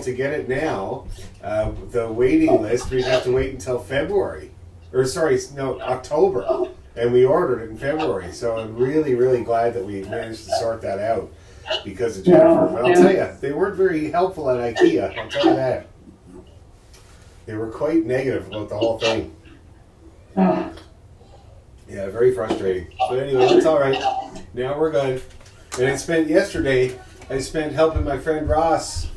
to get it now. The waiting list, we'd have to wait until February. October. And we ordered it in February. So I'm really, really glad that we managed to sort that out because of Jennifer. But I'll tell you, they weren't very helpful at IKEA. I'll tell you that. They were quite negative about the whole thing. Yeah, very frustrating. But anyway, it's all right. Now we're good. And I spent helping my friend Ross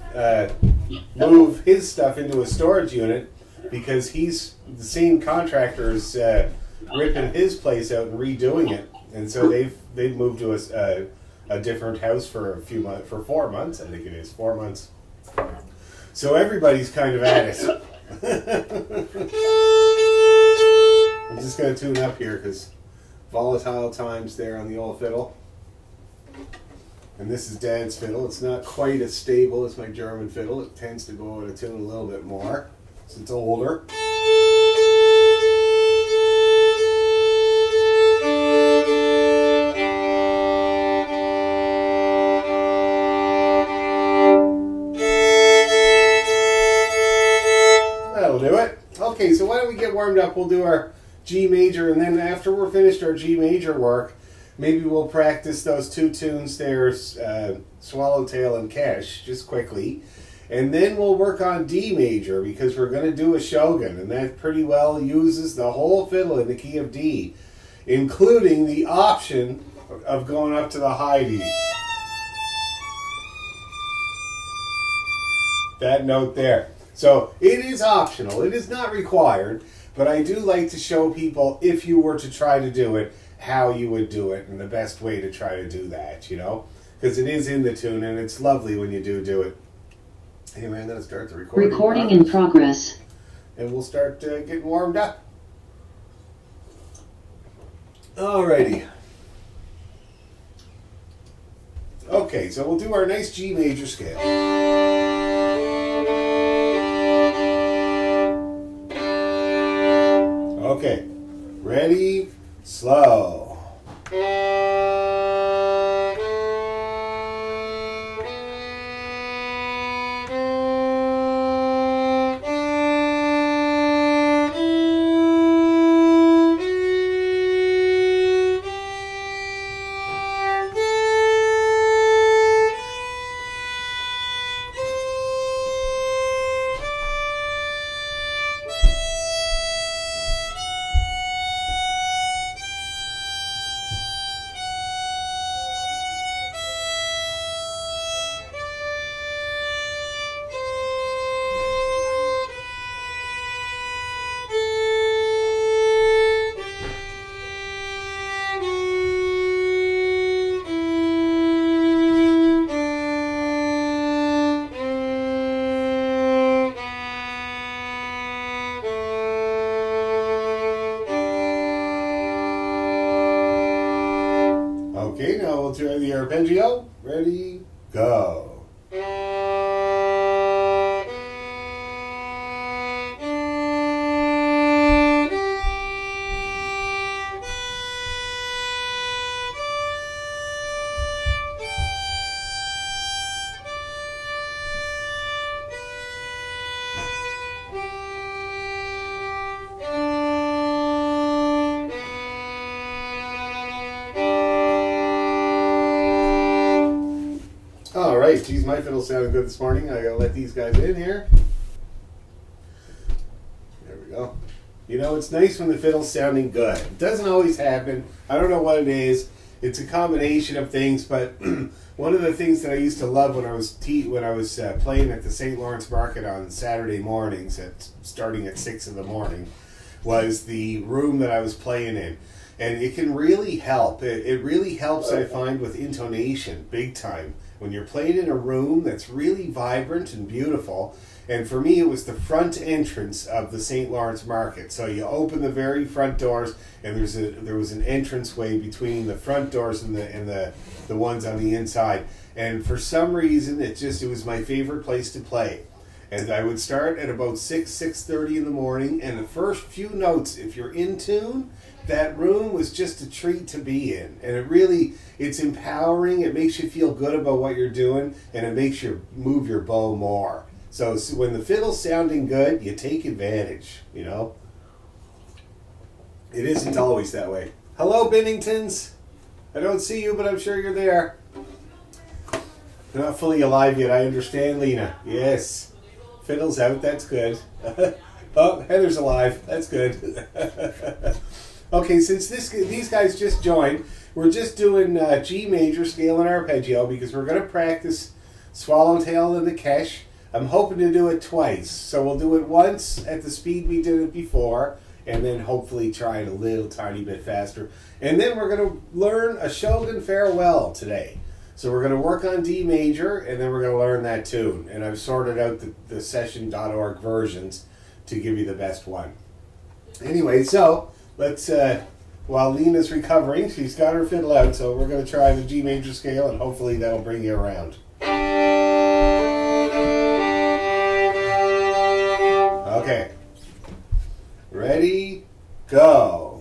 move his stuff into a storage unit because he's the same contractor as ripping his place out and redoing it. And so they've moved to a different house for 4 months, I think it is, 4 months. So everybody's kind of at it. I'm just going to tune up here because volatile times there on the old fiddle. And this is Dad's fiddle. It's not quite as stable as my German fiddle. It tends to go out of tune a little bit more since it's older. That'll do it. Okay, so why don't we get warmed up? We'll do our G major, and then after we're finished our G major work, maybe we'll practice those two tunes there, Swallowtail and Kesh, just quickly. And then we'll work on D major, because we're going to do a Shogun, and that pretty well uses the whole fiddle in the key of D, including the option of going up to the high D. That note there. So it is optional. It is not required, but I do like to show people, if you were to try to do it, how you would do it and the best way to try to do that, you know? Because it is in the tune and it's lovely when you do it. Anyway, I'm going to start the recording. Recording in progress. And we'll start getting warmed up. Alrighty. Okay, so we'll do our nice G major scale. Okay, ready, slow. Okay, now we'll try the arpeggio. Ready, go. Alright, geez, my fiddle sounded good this morning. I gotta let these guys in here. There we go. You know, it's nice when the fiddle's sounding good. It doesn't always happen. I don't know what it is. It's a combination of things, but one of the things that I used to love when I was playing at the St. Lawrence Market on Saturday mornings, starting at 6 in the morning, was the room that I was playing in. And it can really help. It really helps, I find, with intonation, big time. When you're playing in a room that's really vibrant and beautiful. And for me, it was the front entrance of the St. Lawrence Market. So you open the very front doors, and there was an entranceway between the front doors and the ones on the inside. And for some reason, it was my favorite place to play. And I would start at about 6:30 in the morning, and the first few notes, if you're in tune, that room was just a treat to be in. And it's empowering, it makes you feel good about what you're doing, and it makes you move your bow more. So when the fiddle's sounding good, you take advantage, you know? It isn't always that way. Hello, Benningtons. I don't see you, but I'm sure you're there. You're not fully alive yet, I understand, Lena. Yes. Fiddle's out, that's good. Oh, Heather's alive. That's good. Okay, since these guys just joined, we're just doing G major scale and arpeggio because we're going to practice Swallowtail and the Kesh. I'm hoping to do it twice. So we'll do it once at the speed we did it before, and then hopefully try it a little tiny bit faster. And then we're going to learn a Shogun Farewell today. So we're going to work on D major, and then we're going to learn that tune. And I've sorted out the session.org versions to give you the best one. Anyway, so let's, while Lena's recovering, she's got her fiddle out, so we're going to try the G major scale, and hopefully that'll bring you around. Okay. Ready, go.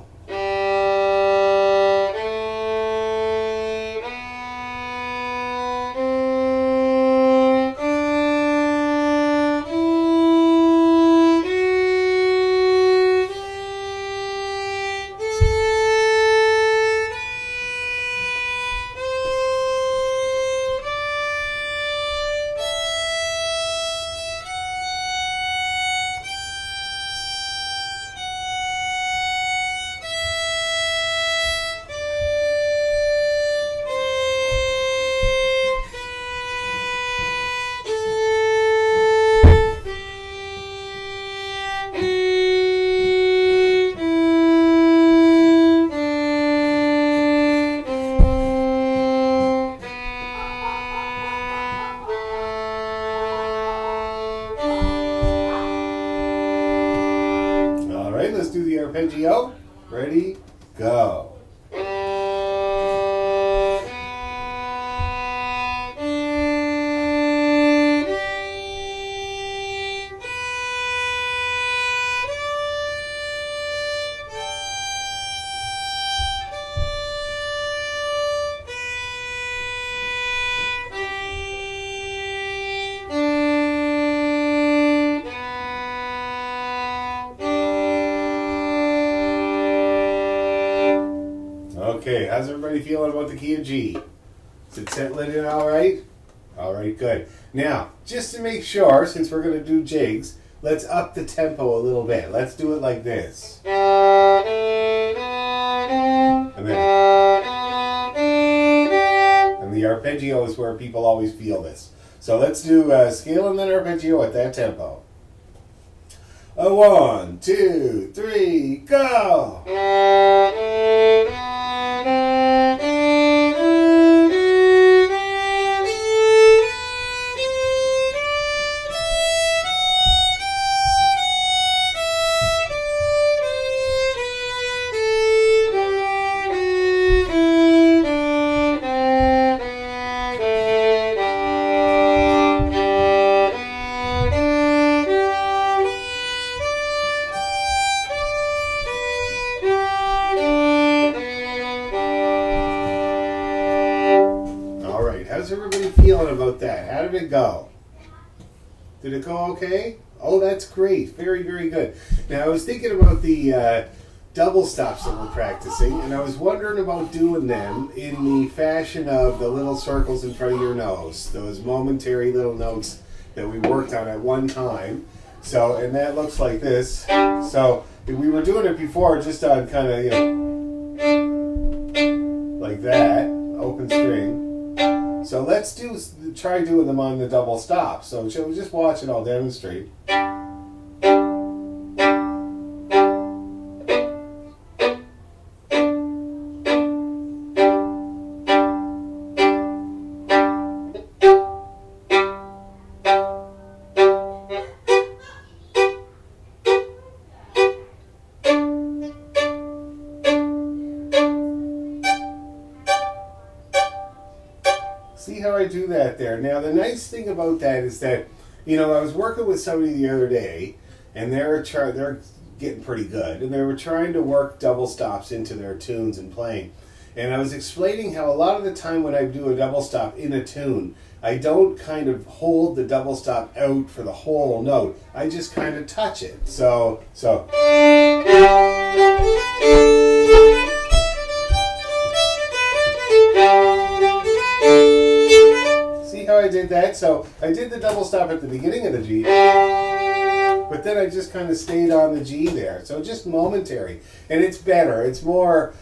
Let's do the arpeggio. Ready, go. Okay, how's everybody feeling about the key of G? Is it settling in all right? All right, good. Now, just to make sure, since we're going to do jigs, let's up the tempo a little bit. Let's do it like this. And the arpeggio is where people always feel this. So let's do scale and then arpeggio at that tempo. 1, 2, 3, go! How's everybody feeling about that? How did it go? Did it go okay? Oh, that's great. Very, very good. Now, I was thinking about the double stops that we're practicing, and I was wondering about doing them in the fashion of the little circles in front of your nose, those momentary little notes that we worked on at one time. So, and that looks like this. So, we were doing it before just on kind of, you know, like that, open string. So let's try doing them on the double stop. So shall we just watch it all demonstrate? See how I do that there? Now, the nice thing about that is that, you know, I was working with somebody the other day, and they're getting pretty good, and they were trying to work double stops into their tunes and playing. And I was explaining how a lot of the time when I do a double stop in a tune, I don't kind of hold the double stop out for the whole note. I just kind of touch it. So. See how I did that? So I did the double stop at the beginning of the G, but then I just kind of stayed on the G there. So just momentary. And it's better. It's more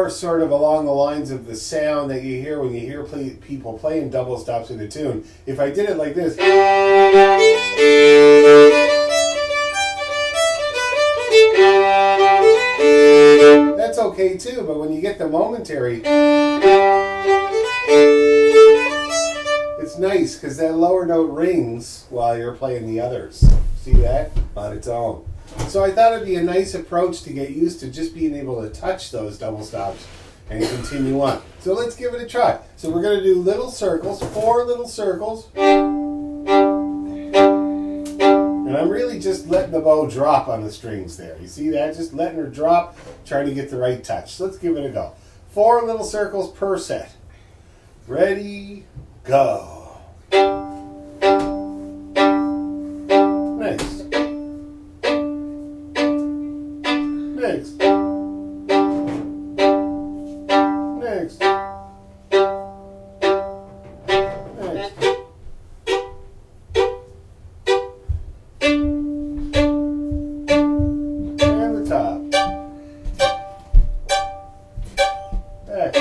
sort of along the lines of the sound that you hear when you hear people playing double stops in a tune. If I did it like this, that's okay too, but when you get the momentary, it's nice because that lower note rings while you're playing the others. See that? On its own. So I thought it'd be a nice approach to get used to just being able to touch those double stops and continue on. So let's give it a try. So we're going to do little circles, 4 little circles. And I'm really just letting the bow drop on the strings there. You see that? Just letting her drop, trying to get the right touch. So let's give it a go. 4 little circles per set. Ready, go. Next. Next. Next. Next. And the top. Back.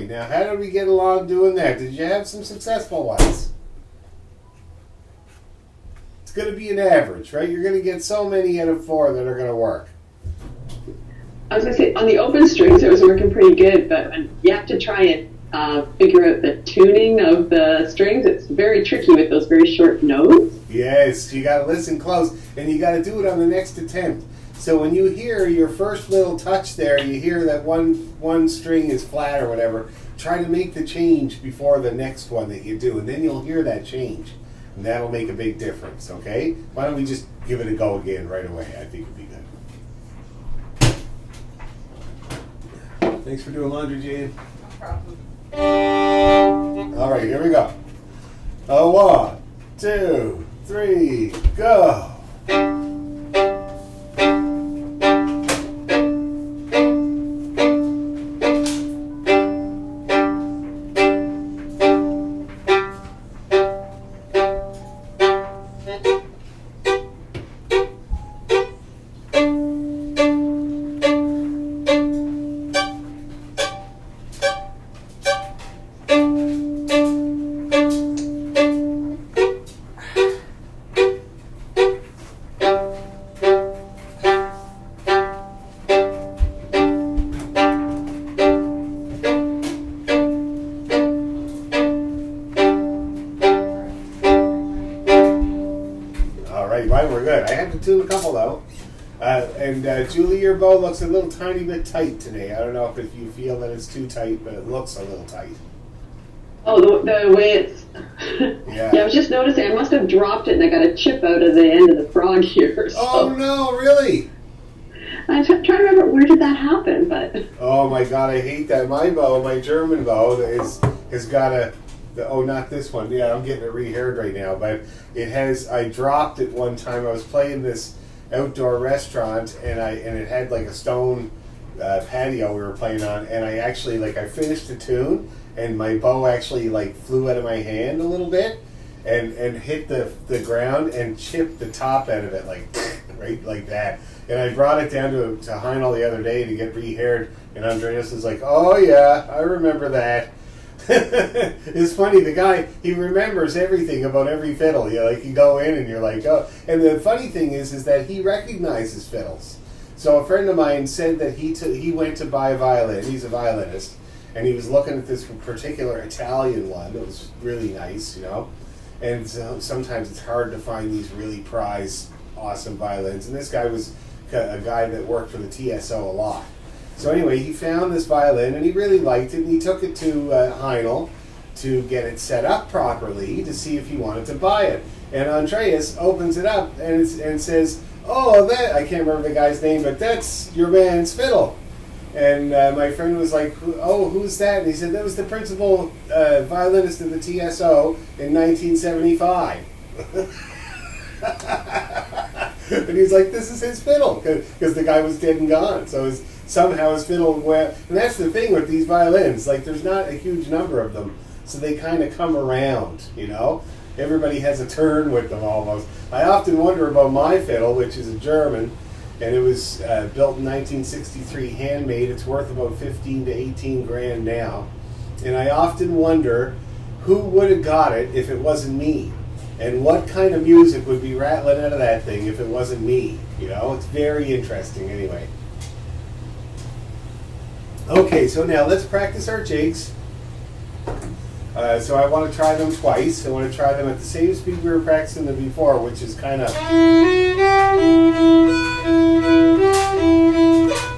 Now, how did we get along doing that? Did you have some successful ones? It's going to be an average, right? You're going to get so many out of 4 that are going to work. I was going to say, on the open strings, it was working pretty good, but when you have to try and figure out the tuning of the strings, it's very tricky with those very short notes. Yes, you got to listen close, and you got to do it on the next attempt. So when you hear your first little touch there, you hear that one string is flat or whatever, try to make the change before the next one that you do, and then you'll hear that change. And that'll make a big difference, okay? Why don't we just give it a go again right away? I think it'd be good. Thanks for doing laundry, Jane. No problem. All right, here we go. 1, 2, 3, go. We're good. I had to tune a couple though. Julie, your bow looks a little tiny bit tight today. I don't know if you feel that it's too tight, but it looks a little tight. Oh, the way it's... Yeah. Yeah, I was just noticing. I must have dropped it and I got a chip out of the end of the frog here. So. Oh, no, really? I'm trying to remember where did that happen, but... Oh, my God, I hate that. My bow, my German bow, has got a... Oh, not this one. Yeah, I'm getting it re-haired right now, but it has... I dropped it one time. I was playing this outdoor restaurant, and it had like a stone patio we were playing on, and I actually, I finished the tune, and my bow actually, flew out of my hand a little bit, and hit the ground and chipped the top out of it, right like that. And I brought it down to Heinel the other day to get re-haired, and Andreas is like, oh yeah, I remember that. It's funny, the guy, he remembers everything about every fiddle. You go in and you're like, oh. And the funny thing is that he recognizes fiddles. So a friend of mine said that he went to buy a violin. He's a violinist, and he was looking at this particular Italian one that was really nice, And so sometimes it's hard to find these really prized, awesome violins. And this guy was a guy that worked for the TSO a lot. So anyway, he found this violin and he really liked it, and he took it to Heinel to get it set up properly to see if he wanted to buy it. And Andreas opens it up and says, "Oh, that," I can't remember the guy's name, "but that's your man's fiddle." And my friend was like, "Oh, who's that?" And he said, "That was the principal violinist of the TSO in 1975. And he's like, "This is his fiddle," because the guy was dead and gone. So somehow his fiddle went. And that's the thing with these violins. Like, there's not a huge number of them, so they kind of come around, you know? Everybody has a turn with them almost. I often wonder about my fiddle, which is a German, and it was built in 1963, handmade. It's worth about 15 to 18 grand now. And I often wonder who would have got it if it wasn't me, and what kind of music would be rattling out of that thing if it wasn't me. You know, it's very interesting anyway. Okay, so now let's practice our jigs. So I want to try them twice. I want to try them at the same speed we were practicing them before, which is kind of,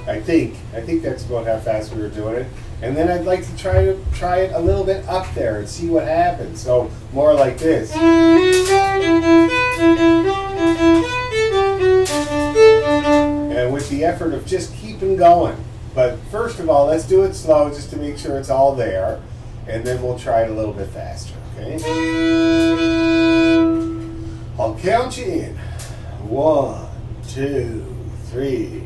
I think that's about how fast we were doing it. And then I'd like to try it a little bit up there and see what happens. So more like this. And with the effort of just keeping going. But first of all, let's do it slow just to make sure it's all there. And then we'll try it a little bit faster, okay? I'll count you in. 1, 2, 3.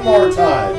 More time.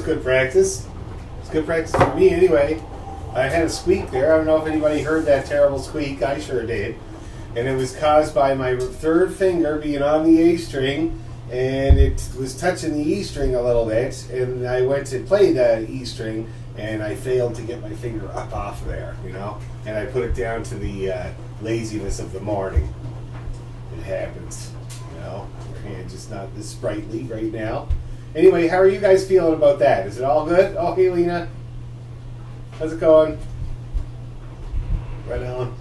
was good practice. It's good practice for me anyway. I had a squeak there. I don't know if anybody heard that terrible squeak. I sure did. And it was caused by my third finger being on the A string, and it was touching the E string a little bit, and I went to play the E string, and I failed to get my finger up off there, you know? And I put it down to the laziness of the morning. It happens, you know? Your hand just not this sprightly right now. Anyway, how are you guys feeling about that? Is it all good? Oh, hey, Lena. How's it going? Right on.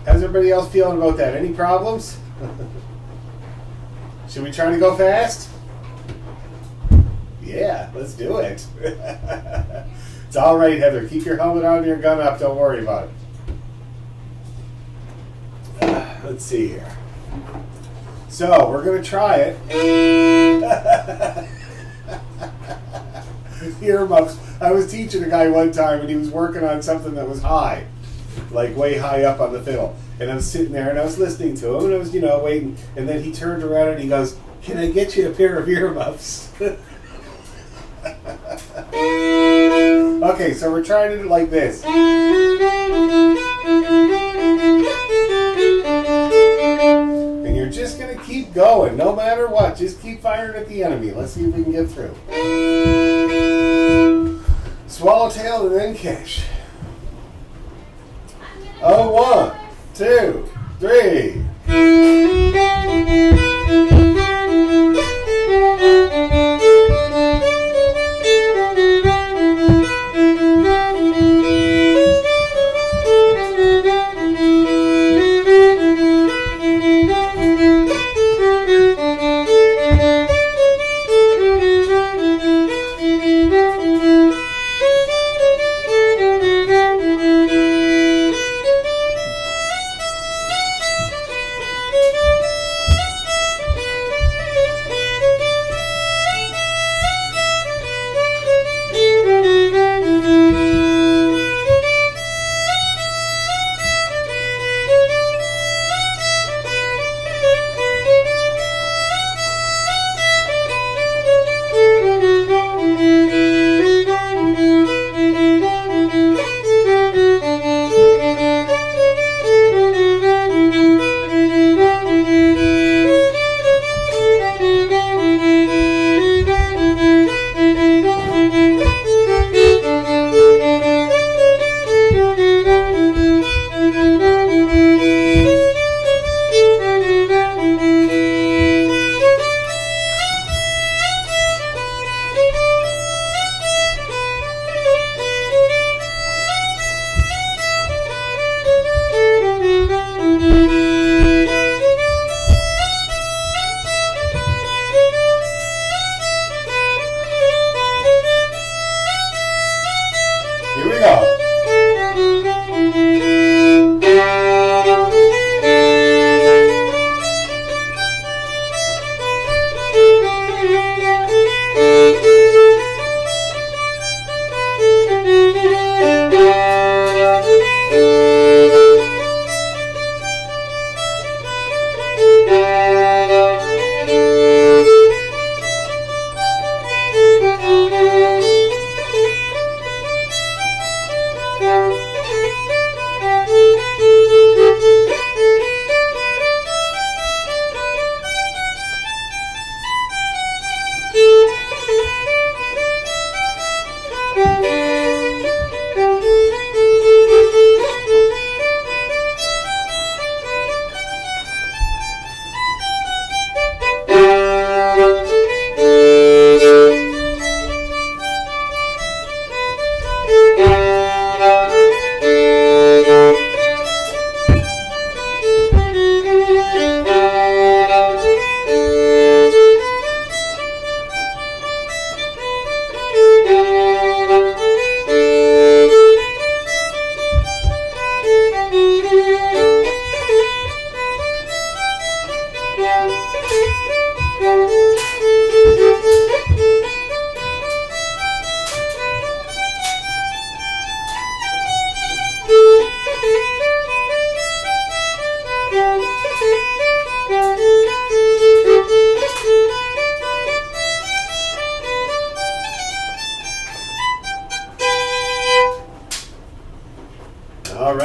How's everybody else feeling about that? Any problems? Should we try to go fast? Yeah, let's do it. It's all right, Heather. Keep your helmet on and your gun up. Don't worry about it. Let's see here. So, we're going to try it. Earmuffs. I was teaching a guy one time, and he was working on something that was high, like way high up on the fiddle. And I was sitting there, and I was listening to him, and I was, you know, waiting. And then he turned around and he goes, "Can I get you a pair of earmuffs?" Okay, so we're trying to do it like this. And you're just going to keep going, no matter what. Just keep firing at the enemy. Let's see if we can get through. Swallowtail and then cash. Oh, 1, 2, 3.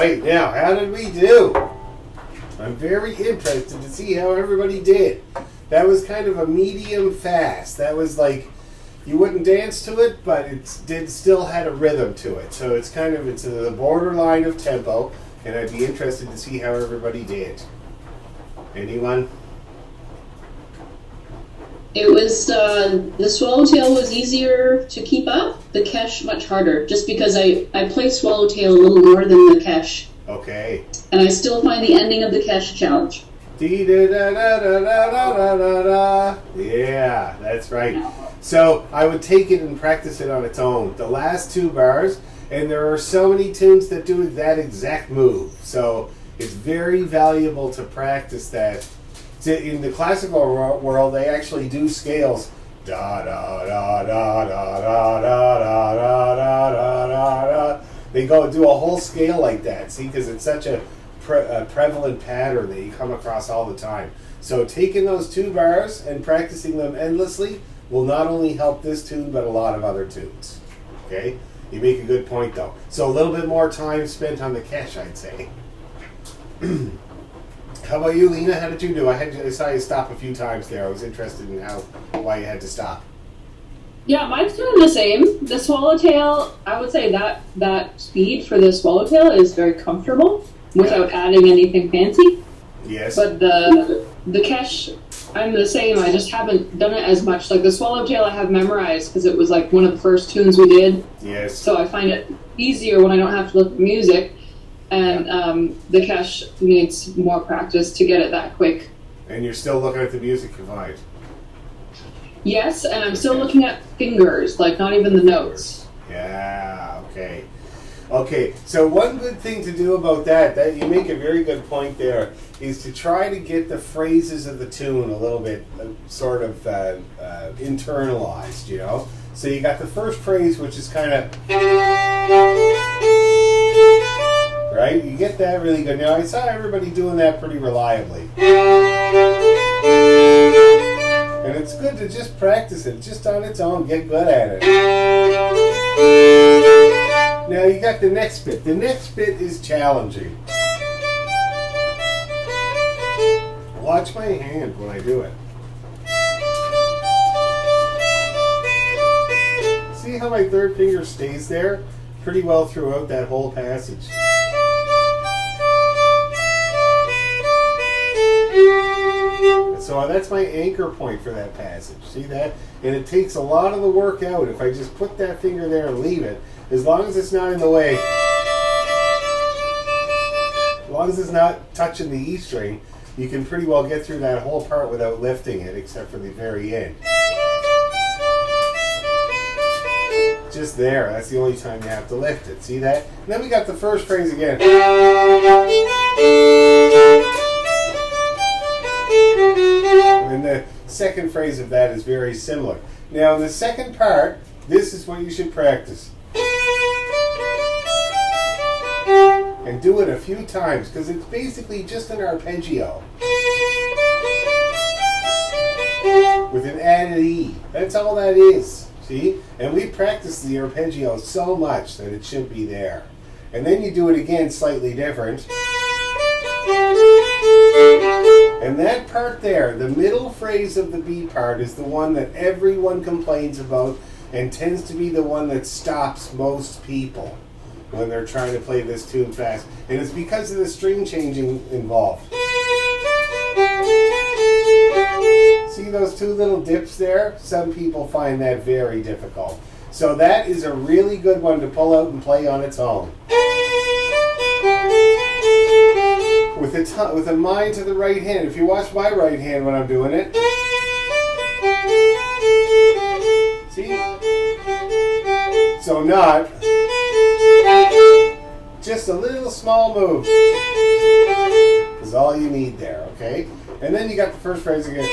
right, now, how did we do? I'm very interested to see how everybody did. That was kind of a medium fast. That was like, you wouldn't dance to it, but it did still had a rhythm to it. So it's the borderline of tempo, and I'd be interested to see how everybody did. Anyone? It was, the Swallowtail was easier to keep up, the Kesh much harder, just because I play Swallowtail a little more than the Kesh. Okay. And I still find the ending of the Kesh challenge. Yeah, that's right. So I would take it and practice it on its own. The last 2 bars, and there are so many tunes that do that exact move. So it's very valuable to practice that. In the classical world, they actually do scales. Da da da da da da da da da da da da. They do a whole scale like that. See, because it's such a prevalent pattern that you come across all the time. So taking those 2 bars and practicing them endlessly will not only help this tune, but a lot of other tunes. Okay, you make a good point though. So a little bit more time spent on the Kesh, I'd say. How about you, Lena? How did you do? I saw you stop a few times there. I was interested in why you had to stop. Yeah, mine's doing the same. The Swallowtail, I would say that speed for the Swallowtail is very comfortable without adding anything fancy. Yes. But the Kesh, I'm the same. I just haven't done it as much. Like the Swallowtail I have memorized because it was like one of the first tunes we did. Yes. So I find it easier when I don't have to look at music. And the Kesh needs more practice to get it that quick. And you're still looking at the music you find. Yes, and I'm still looking at fingers, like not even the notes. Yeah, okay. Okay, so one good thing to do about that you make a very good point there, is to try to get the phrases of the tune a little bit sort of internalized, you know? So you got the first phrase, which is kind of... Right? You get that really good. Now, I saw everybody doing that pretty reliably. And it's good to just practice it, just on its own, get good at it. Now, you got the next bit. The next bit is challenging. Watch my hand when I do it. See how my third finger stays there pretty well throughout that whole passage. So that's my anchor point for that passage. See that? And it takes a lot of the work out if I just put that finger there and leave it. As long as it's not in the way, as long as it's not touching the E string, you can pretty well get through that whole part without lifting it, except for the very end. Just there. That's the only time you have to lift it. See that? And then we got the first phrase again. And the second phrase of that is very similar. Now, in the second part, this is what you should practice. And do it a few times, because it's basically just an arpeggio with an added E. That's all that is. See? And we practice the arpeggio so much that it should be there. And then you do it again slightly different. And that part there, the middle phrase of the B part, is the one that everyone complains about and tends to be the one that stops most people when they're trying to play this tune fast. And it's because of the string changing involved. See those 2 little dips there? Some people find that very difficult. So that is a really good one to pull out and play on its own. With a mind to the right hand. If you watch my right hand when I'm doing it. See? So not. Just a little small move is all you need there, okay? And then you got the first phrase again.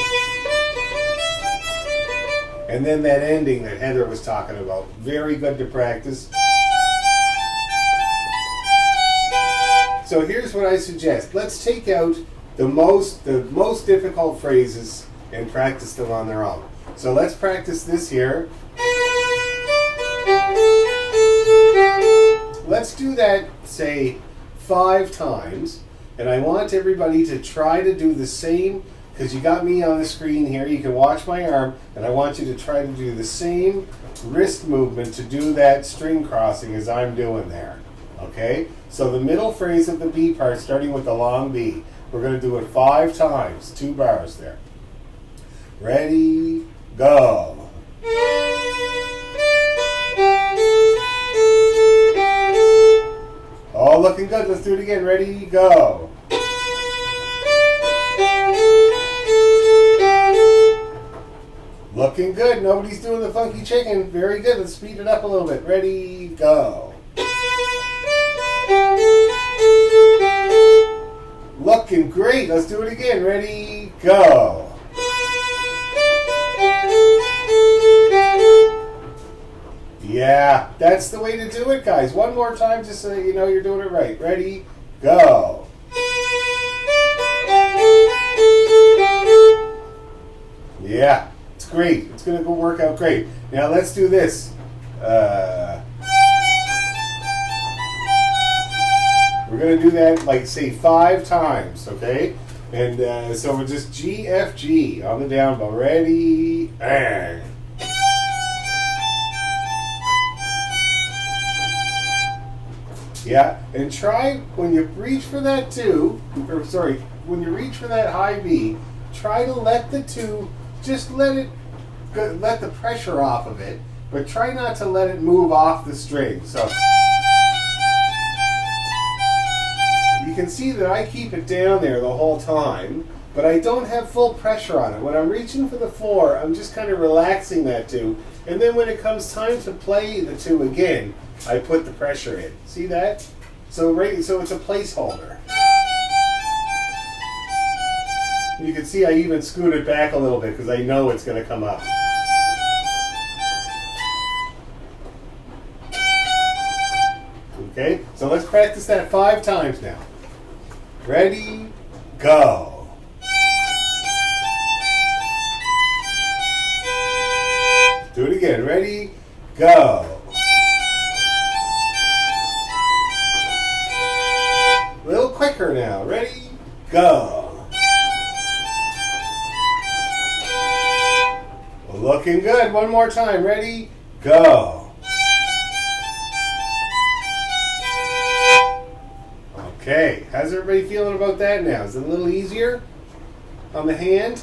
And then that ending that Heather was talking about. Very good to practice. So here's what I suggest. Let's take out the most difficult phrases and practice them on their own. So let's practice this here. Let's do that, say, 5 times, and I want everybody to try to do the same, because you got me on the screen here. You can watch my arm, and I want you to try to do the same wrist movement to do that string crossing as I'm doing there. Okay? So the middle phrase of the B part, starting with the long B, we're going to do it 5 times, 2 bars there. Ready, go. All looking good. Let's do it again. Ready, go. Looking good. Nobody's doing the funky chicken. Very good. Let's speed it up a little bit. Ready, go. Looking great. Let's do it again. Ready, go. Yeah, that's the way to do it, guys. One more time, just so you know you're doing it right. Ready, go. Yeah, it's great. It's going to go work out great. Now let's do this. We're going to do that, like, say 5 times, okay? And so we're just G, F, G on the down bow. Ready, bang. Yeah, and try when you reach for that 2, or sorry, when you reach for that high B, try to let the 2, just let the pressure off of it, but try not to let it move off the string. So you can see that I keep it down there the whole time, but I don't have full pressure on it. When I'm reaching for the 4, I'm just kind of relaxing that 2, and then when it comes time to play the 2 again, I put the pressure in. See that? So it's a placeholder. You can see I even scoot it back a little bit because I know it's going to come up. Okay, so let's practice that 5 times now. Ready, go. Do it again. Ready, go. A little quicker now. Ready, go. Looking good. One more time. Ready, go. Okay, how's everybody feeling about that now? Is it a little easier on the hand?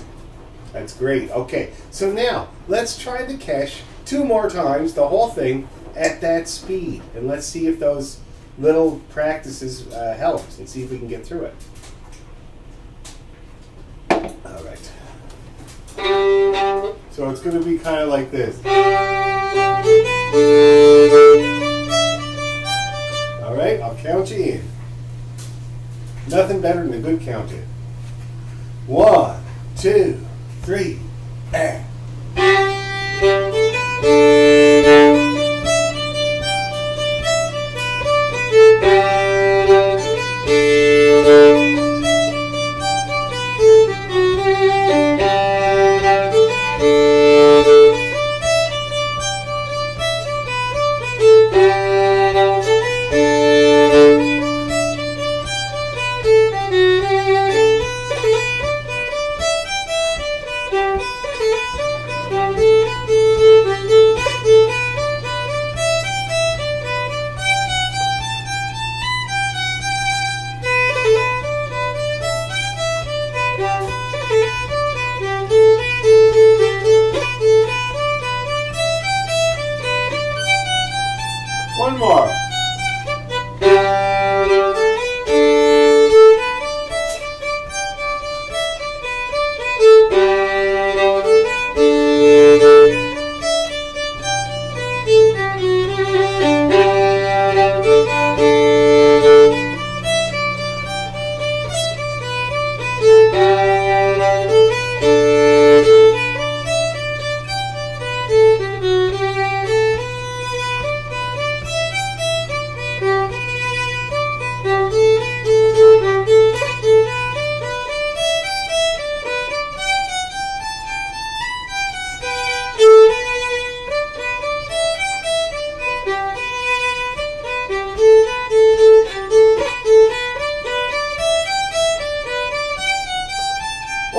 That's great. Okay, so now let's try the Kesh 2 more times, the whole thing, at that speed. And let's see if those little practices helped, and see if we can get through it. All right. So it's going to be kind of like this. All right, I'll count you in. Nothing better than a good count in. 1, 2, 3, and.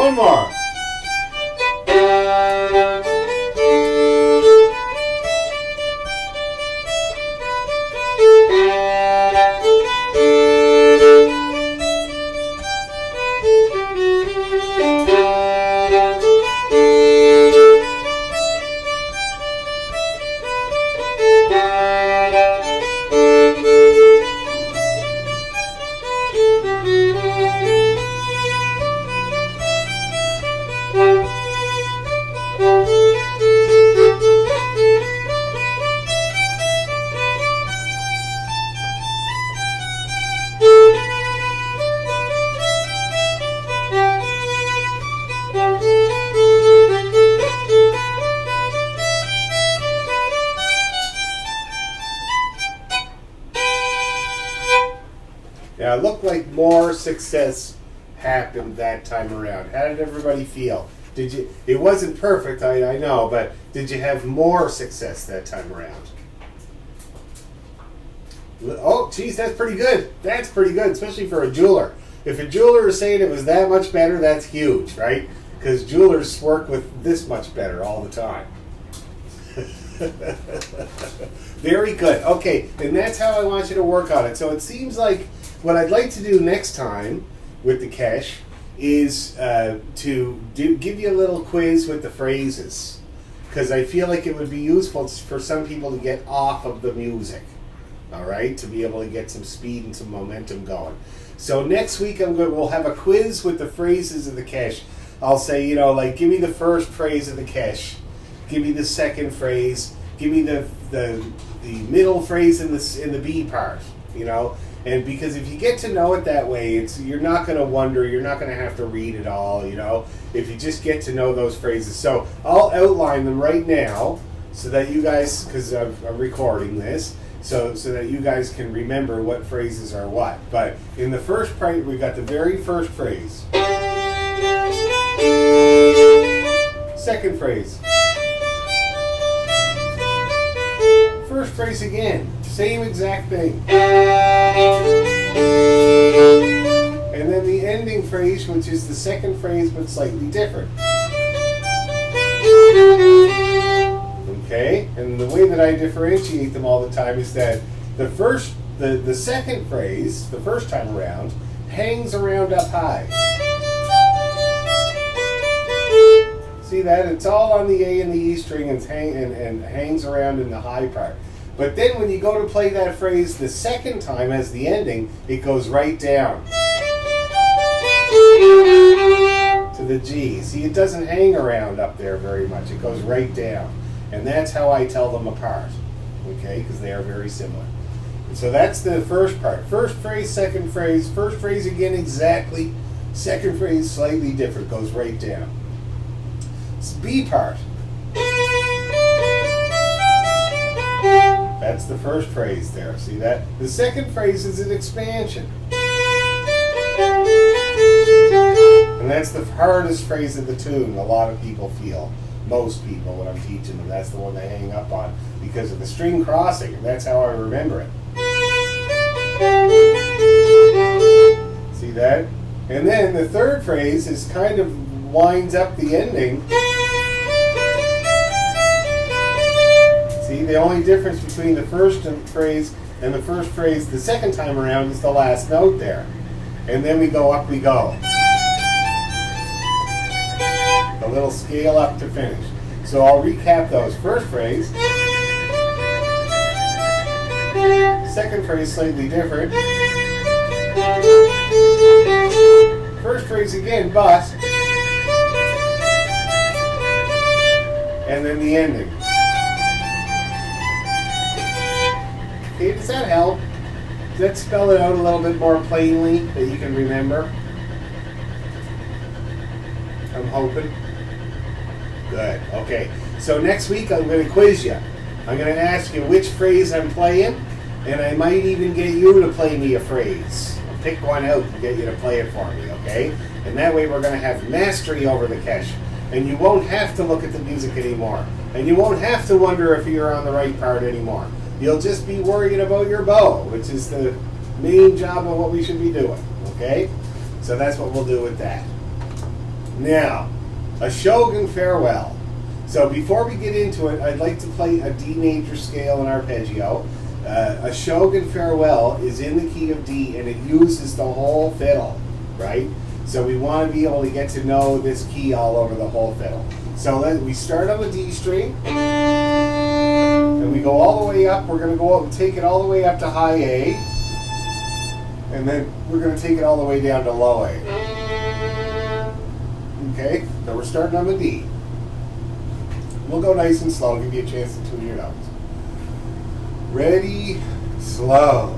One more. Now, it looked like more success happened that time around. How did everybody feel? Did you? It wasn't perfect, I know, but did you have more success that time around? Oh, geez, that's pretty good. That's pretty good, especially for a jeweler. If a jeweler is saying it was that much better, that's huge, right? Because jewelers work with this much better all the time. Very good. Okay, and that's how I want you to work on it. So it seems like what I'd like to do next time with the Kesh is to give you a little quiz with the phrases, because I feel like it would be useful for some people to get off of the music, all right, to be able to get some speed and some momentum going. So next week we'll have a quiz with the phrases of the Kesh. I'll say, like, give me the first phrase of the Kesh, give me the second phrase, give me the middle phrase in the B part, And because if you get to know it that way, you're not going to wonder, you're not going to have to read it all, if you just get to know those phrases. So I'll outline them right now so that you guys, because I'm recording this, so that you guys can remember what phrases are what. But in the first part, we got the very first phrase. Second phrase. First phrase again. Same exact thing. And then the ending phrase, which is the second phrase but slightly different. Okay? And the way that I differentiate them all the time is that the second phrase, the first time around, hangs around up high. See that? It's all on the A and the E string and hangs around in the high part. But then when you go to play that phrase the second time as the ending, it goes right down to the G. See, it doesn't hang around up there very much. It goes right down. And that's how I tell them apart, okay, because they are very similar. So that's the first part. First phrase, second phrase. First phrase again exactly. Second phrase slightly different, goes right down. It's B part. That's the first phrase there. See that? The second phrase is an expansion. And that's the hardest phrase of the tune, a lot of people feel. Most people, when I'm teaching them, that's the one they hang up on because of the string crossing, and that's how I remember it. See that? And then the third phrase is kind of winds up the ending. See, the only difference between the first phrase and the first phrase the second time around is the last note there. And then we go up, we go. A little scale up to finish. So I'll recap those. First phrase. Second phrase slightly different. First phrase again, but. And then the ending. Okay, does that help? Does that spell it out a little bit more plainly that you can remember? I'm hoping. Good. Okay. So next week I'm going to quiz you. I'm going to ask you which phrase I'm playing, and I might even get you to play me a phrase. I'll pick one out and get you to play it for me, okay? And that way we're going to have mastery over the Kesh. And you won't have to look at the music anymore. And you won't have to wonder if you're on the right part anymore. You'll just be worrying about your bow, which is the main job of what we should be doing, okay? So that's what we'll do with that. Now, a Shogun Farewell. So before we get into it, I'd like to play a D major scale in arpeggio. A Shogun Farewell is in the key of D, and it uses the whole fiddle, right? So we want to be able to get to know this key all over the whole fiddle. So we start on the D string, and we go all the way up. We're going to go up and take it all the way up to high A, and then we're going to take it all the way down to low A. Okay, so we're starting on the D. We'll go nice and slow, give you a chance to tune your notes. Ready, slow.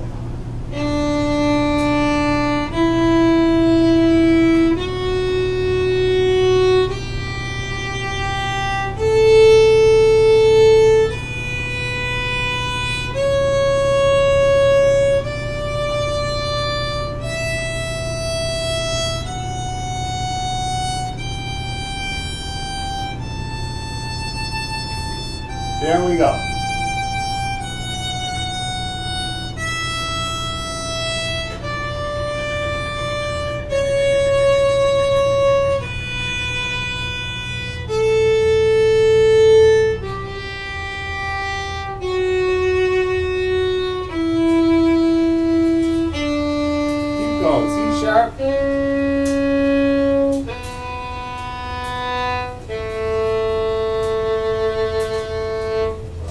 There we go. Keep going. C sharp.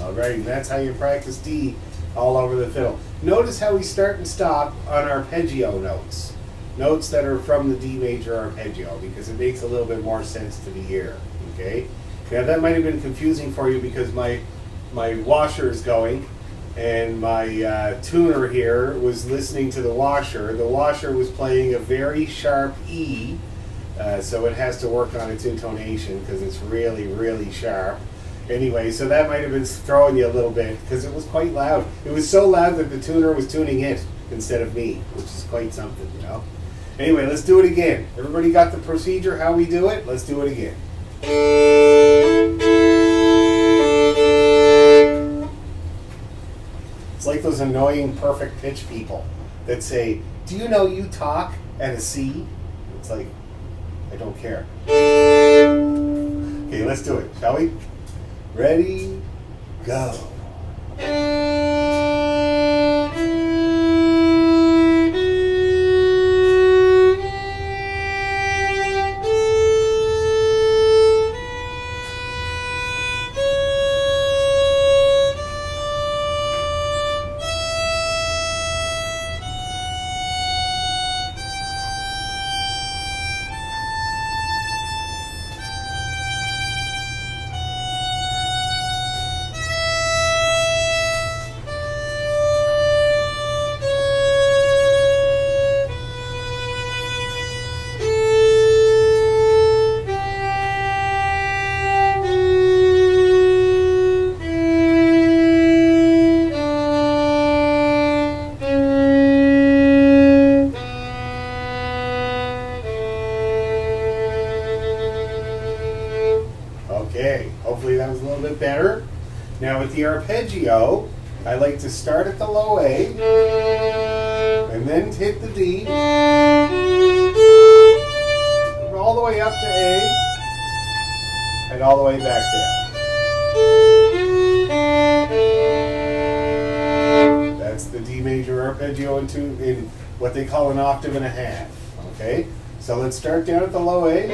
Alright, that's how you practice D all over the fiddle. Notice how we start and stop on arpeggio notes. Notes that are from the D major arpeggio, because it makes a little bit more sense to the ear. Okay? Now that might have been confusing for you because my washer is going, and my tuner here was listening to the washer. The washer was playing a very sharp E, so it has to work on its intonation because it's really, really sharp. Anyway, so that might have been throwing you a little bit because it was quite loud. It was so loud that the tuner was tuning it instead of me, which is quite something, you know. Anyway, let's do it again. Everybody got the procedure, how we do it? Let's do it again. It's like those annoying perfect pitch people that say, do you know you talk at a C? It's like, I don't care. Okay, let's do it, shall we? Ready, go. Okay, hopefully that was a little bit better. Now with the arpeggio, I like to start at the low A, and then hit the D, all the way up to A, and all the way back down. That's the D major arpeggio in what they call an octave and a half. Okay, so let's start down at the low A.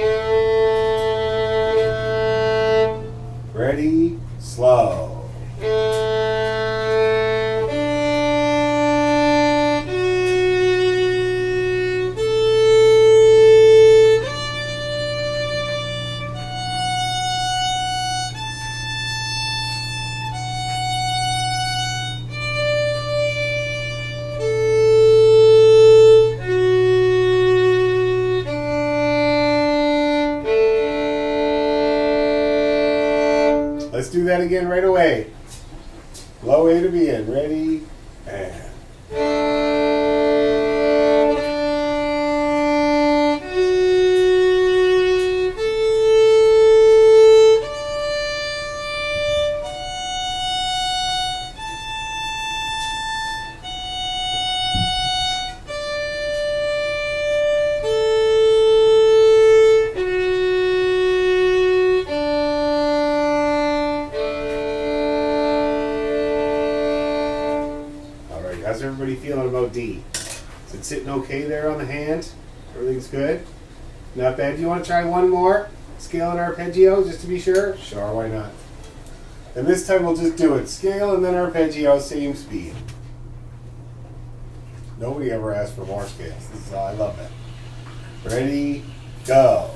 Ready, slow. Let's do that again right away. Low A to B in. Ready, and. you feeling about D? Is it sitting okay there on the hand? Everything's good? Not bad. Do you want to try one more? Scale and arpeggio, just to be sure? Sure, why not? And this time we'll just do it. Scale and then arpeggio, same speed. Nobody ever asked for more scales. This is I love it. Ready, go.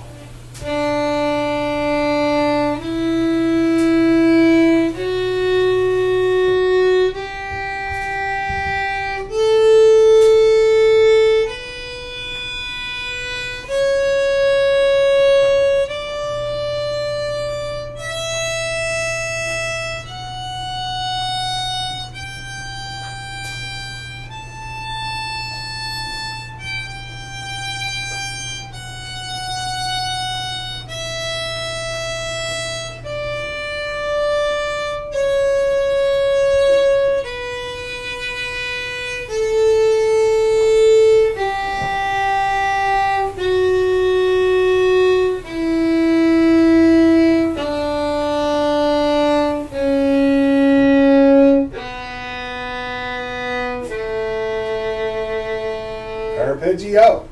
Arpeggio.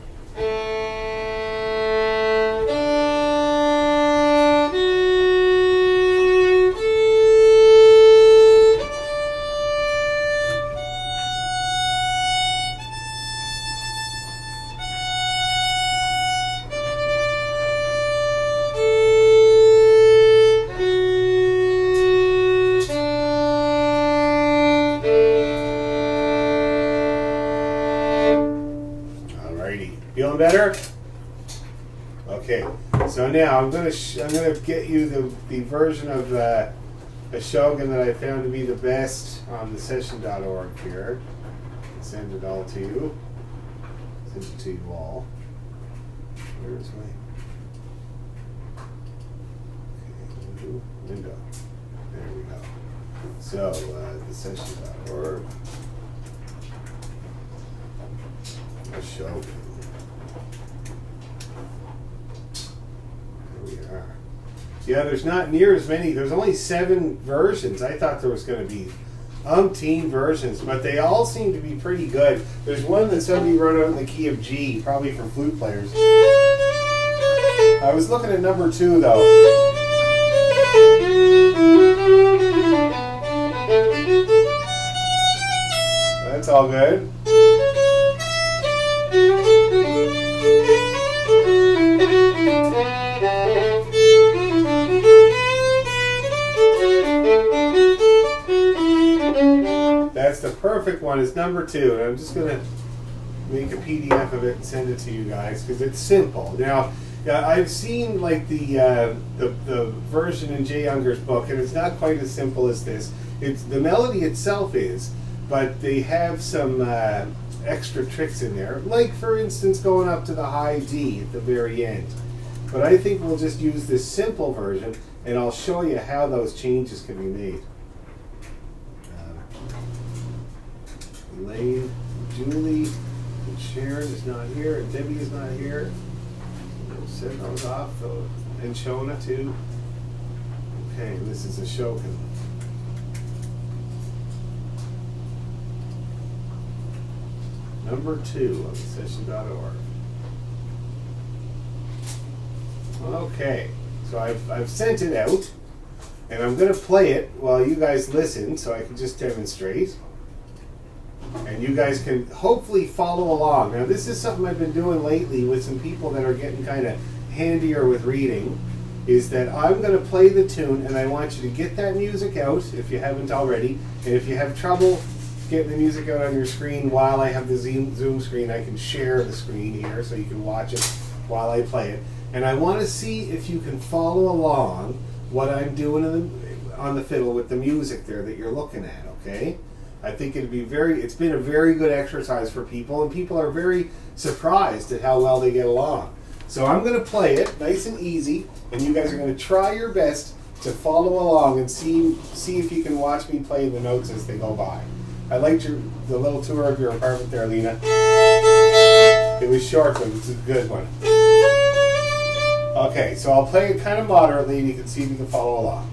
Feeling better? Okay. So now I'm gonna get you the version of a Shogun that I found to be the best on the session.org here. Send it all to you. Send it to you all. Where's my window? There we go. So the session.org. A Shogun. Yeah, there's not near as many. There's only 7 versions. I thought there was going to be umpteen versions, but they all seem to be pretty good. There's one that somebody wrote out in the key of G, probably for flute players. I was looking at number 2, though. That's all good. That's the perfect one. It's number 2, and I'm just gonna make a PDF of it and send it to you guys because it's simple. Now, I've seen like the version in Jay Unger's book, and it's not quite as simple as this. It's the melody itself is, but they have some extra tricks in there, like for instance going up to the high D at the very end. But I think we'll just use this simple version, and I'll show you how those changes can be made. Elaine, Julie, and Sharon is not here, and Debbie is not here. We'll send those off, and Shona too. Okay, this is a Shogun. Number 2 on the session.org. Okay, so I've sent it out, and I'm going to play it while you guys listen, so I can just demonstrate. And you guys can hopefully follow along. Now, this is something I've been doing lately with some people that are getting kind of handier with reading, is that I'm going to play the tune, and I want you to get that music out if you haven't already. And if you have trouble getting the music out on your screen while I have the Zoom screen, I can share the screen here so you can watch it while I play it. And I want to see if you can follow along what I'm doing on the fiddle with the music there that you're looking at, okay? I think it's been a very good exercise for people, and people are very surprised at how well they get along. So I'm going to play it nice and easy, and you guys are going to try your best to follow along and see if you can watch me play the notes as they go by. I liked the little tour of your apartment there, Lena. It was short, but it's a good one. Okay, so I'll play it kind of moderately, and you can see if you can follow along.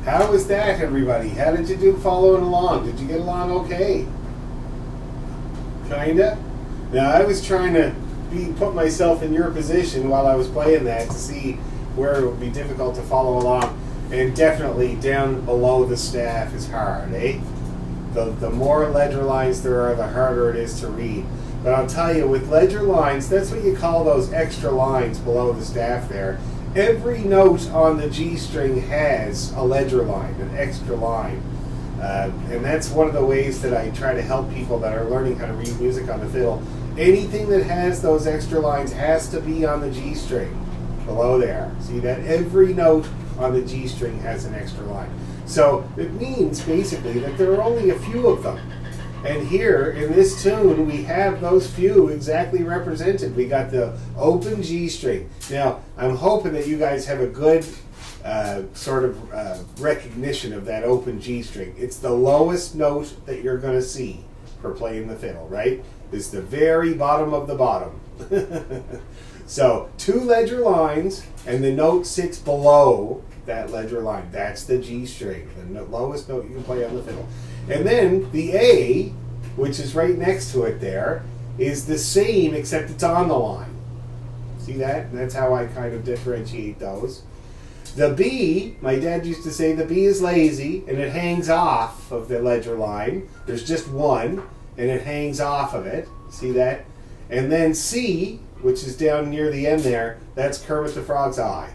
How was that, everybody? How did you do following along? Did you get along okay? Kinda? Now, I was trying to put myself in your position while I was playing that to see where it would be difficult to follow along. And definitely down below the staff is hard, eh? The more ledger lines there are, the harder it is to read. But I'll tell you, with ledger lines, that's what you call those extra lines below the staff there. Every note on the G string has a ledger line, an extra line. And that's one of the ways that I try to help people that are learning how to read music on the fiddle. Anything that has those extra lines has to be on the G string below there. See that? Every note on the G string has an extra line. So it means basically that there are only a few of them. And here in this tune, we have those few exactly represented. We got the open G string. Now, I'm hoping that you guys have a good recognition of that open G string. It's the lowest note that you're going to see for playing the fiddle, right? It's the very bottom of the bottom. So 2 ledger lines, and the note sits below that ledger line. That's the G string, the lowest note you can play on the fiddle. And then the A, which is right next to it there, is the same except it's on the line. See that? And that's how I kind of differentiate those. The B, my dad used to say the B is lazy, and it hangs off of the ledger line. There's just one, and it hangs off of it. See that? And then C, which is down near the end there, that's Kermit the Frog's eye.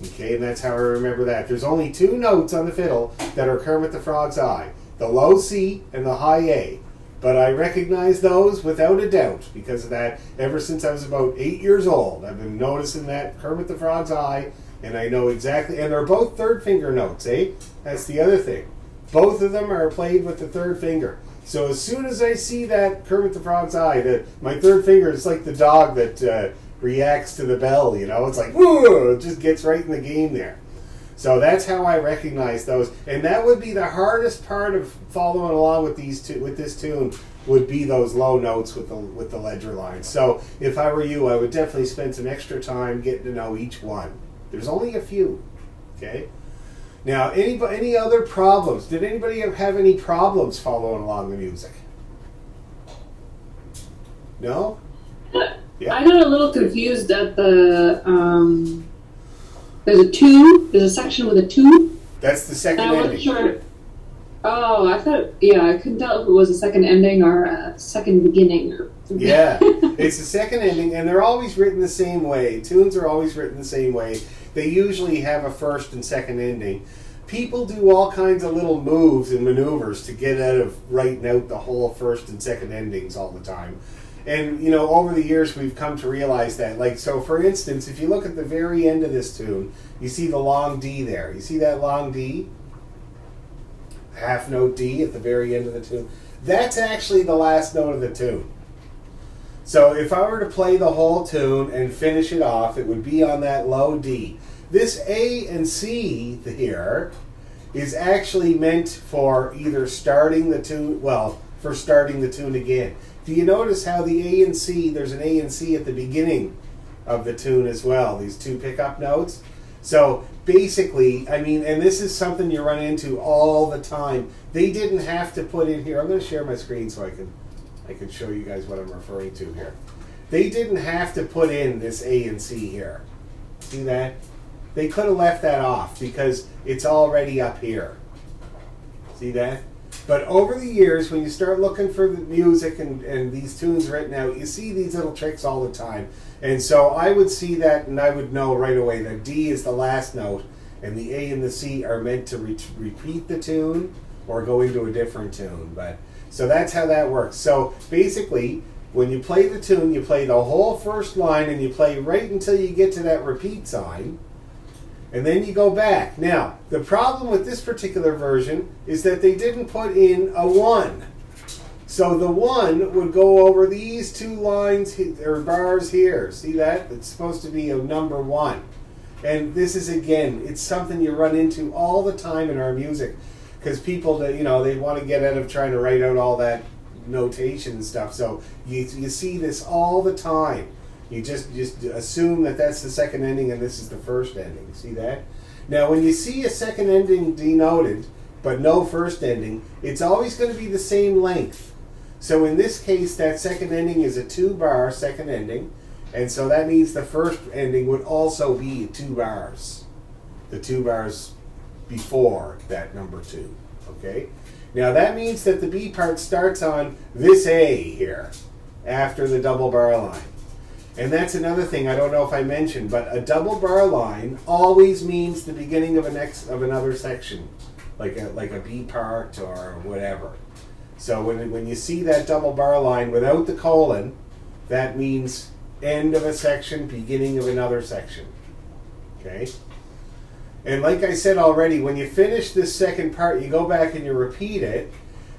Okay, and that's how I remember that. There's only 2 notes on the fiddle that are Kermit the Frog's eye. The low C and the high A. But I recognize those without a doubt because of that. Ever since I was about 8 years old, I've been noticing that Kermit the Frog's eye, and I know exactly, and they're both third finger notes, eh? That's the other thing. Both of them are played with the third finger. So as soon as I see that Kermit the Frog's eye, my third finger is like the dog that reacts to the bell, you know? It's like, whoa, it just gets right in the game there. So that's how I recognize those. And that would be the hardest part of following along with this tune, would be those low notes with the ledger lines. So if I were you, I would definitely spend some extra time getting to know each one. There's only a few, okay? Now, any other problems? Did anybody have any problems following along the music? No? Yeah. I got a little confused at the, there's a 2, there's a section with a 2. That's the second I wasn't ending. sure. Oh, I thought, I couldn't tell if it was a second ending or a second beginning. Yeah, it's the second ending, and they're always written the same way. Tunes are always written the same way. They usually have a first and second ending. People do all kinds of little moves and maneuvers to get out of writing out the whole first and second endings all the time. And, you know, over the years we've come to realize that. Like, so for instance, if you look at the very end of this tune, you see the long D there. You see that long D? Half note D at the very end of the tune. That's actually the last note of the tune. So if I were to play the whole tune and finish it off, it would be on that low D. This A and C here is actually meant for either starting the tune, for starting the tune again. Do you notice how the A and C, there's an A and C at the beginning of the tune as well, these 2 pickup notes? So basically, I mean, and this is something you run into all the time. They didn't have to put in here, I'm going to share my screen so I can show you guys what I'm referring to here. They didn't have to put in this A and C here. See that? They could have left that off because it's already up here. See that? But over the years, when you start looking for the music and these tunes written out, you see these little tricks all the time. And so I would see that and I would know right away that D is the last note and the A and the C are meant to repeat the tune or go into a different tune. So that's how that works. So basically, when you play the tune, you play the whole first line and you play right until you get to that repeat sign. And then you go back. Now, the problem with this particular version is that they didn't put in a 1. So the 1 would go over these 2 lines, or bars here. See that? It's supposed to be a number 1. And this is, again, it's something you run into all the time in our music. Because people, you know, they want to get out of trying to write out all that notation and stuff. So you see this all the time. You just assume that that's the second ending and this is the first ending. See that? Now, when you see a second ending denoted, but no first ending, it's always going to be the same length. So in this case, that second ending is a 2-bar second ending, and so that means the first ending would also be 2 bars. The 2 bars before that number 2, okay? Now that means that the B part starts on this A here, after the double bar line. And that's another thing I don't know if I mentioned, but a double bar line always means the beginning of another section, like a B part or whatever. So when you see that double bar line without the colon, that means end of a section, beginning of another section. Okay? And like I said already, when you finish this second part, you go back and you repeat it.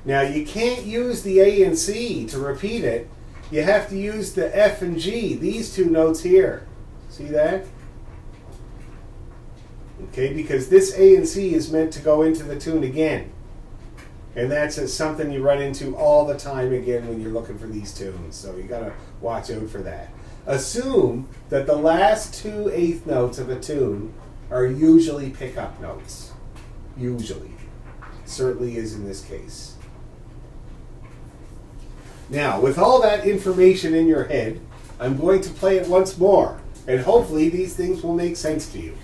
Now you can't use the A and C to repeat it. You have to use the F and G, these 2 notes here. See that? Okay, because this A and C is meant to go into the tune again. And that's something you run into all the time again when you're looking for these tunes. So you got to watch out for that. Assume that the last 2 eighth notes of a tune are usually pickup notes. Usually. Certainly is in this case. Now, with all that information in your head, I'm going to play it once more. And hopefully these things will make sense to you.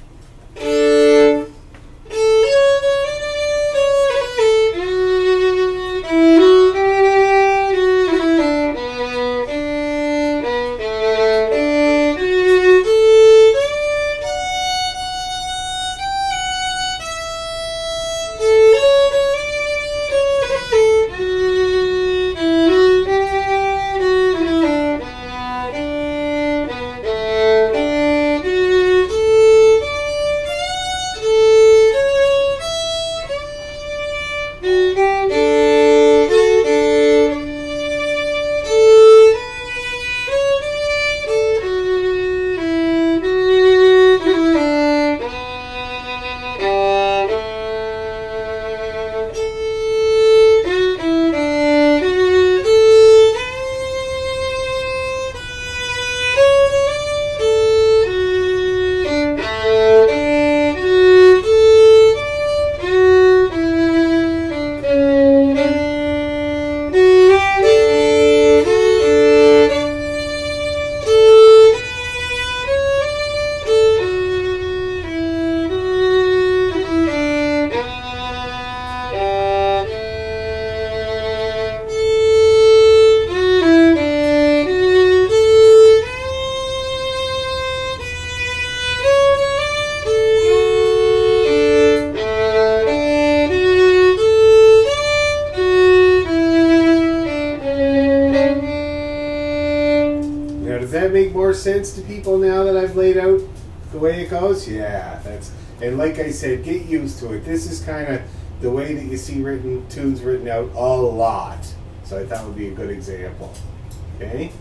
Make more sense to people now that I've laid out the way it goes? Yeah, and like I said, get used to it. This is kind of the way that you see tunes written out a lot. So I thought would be a good example. Okay?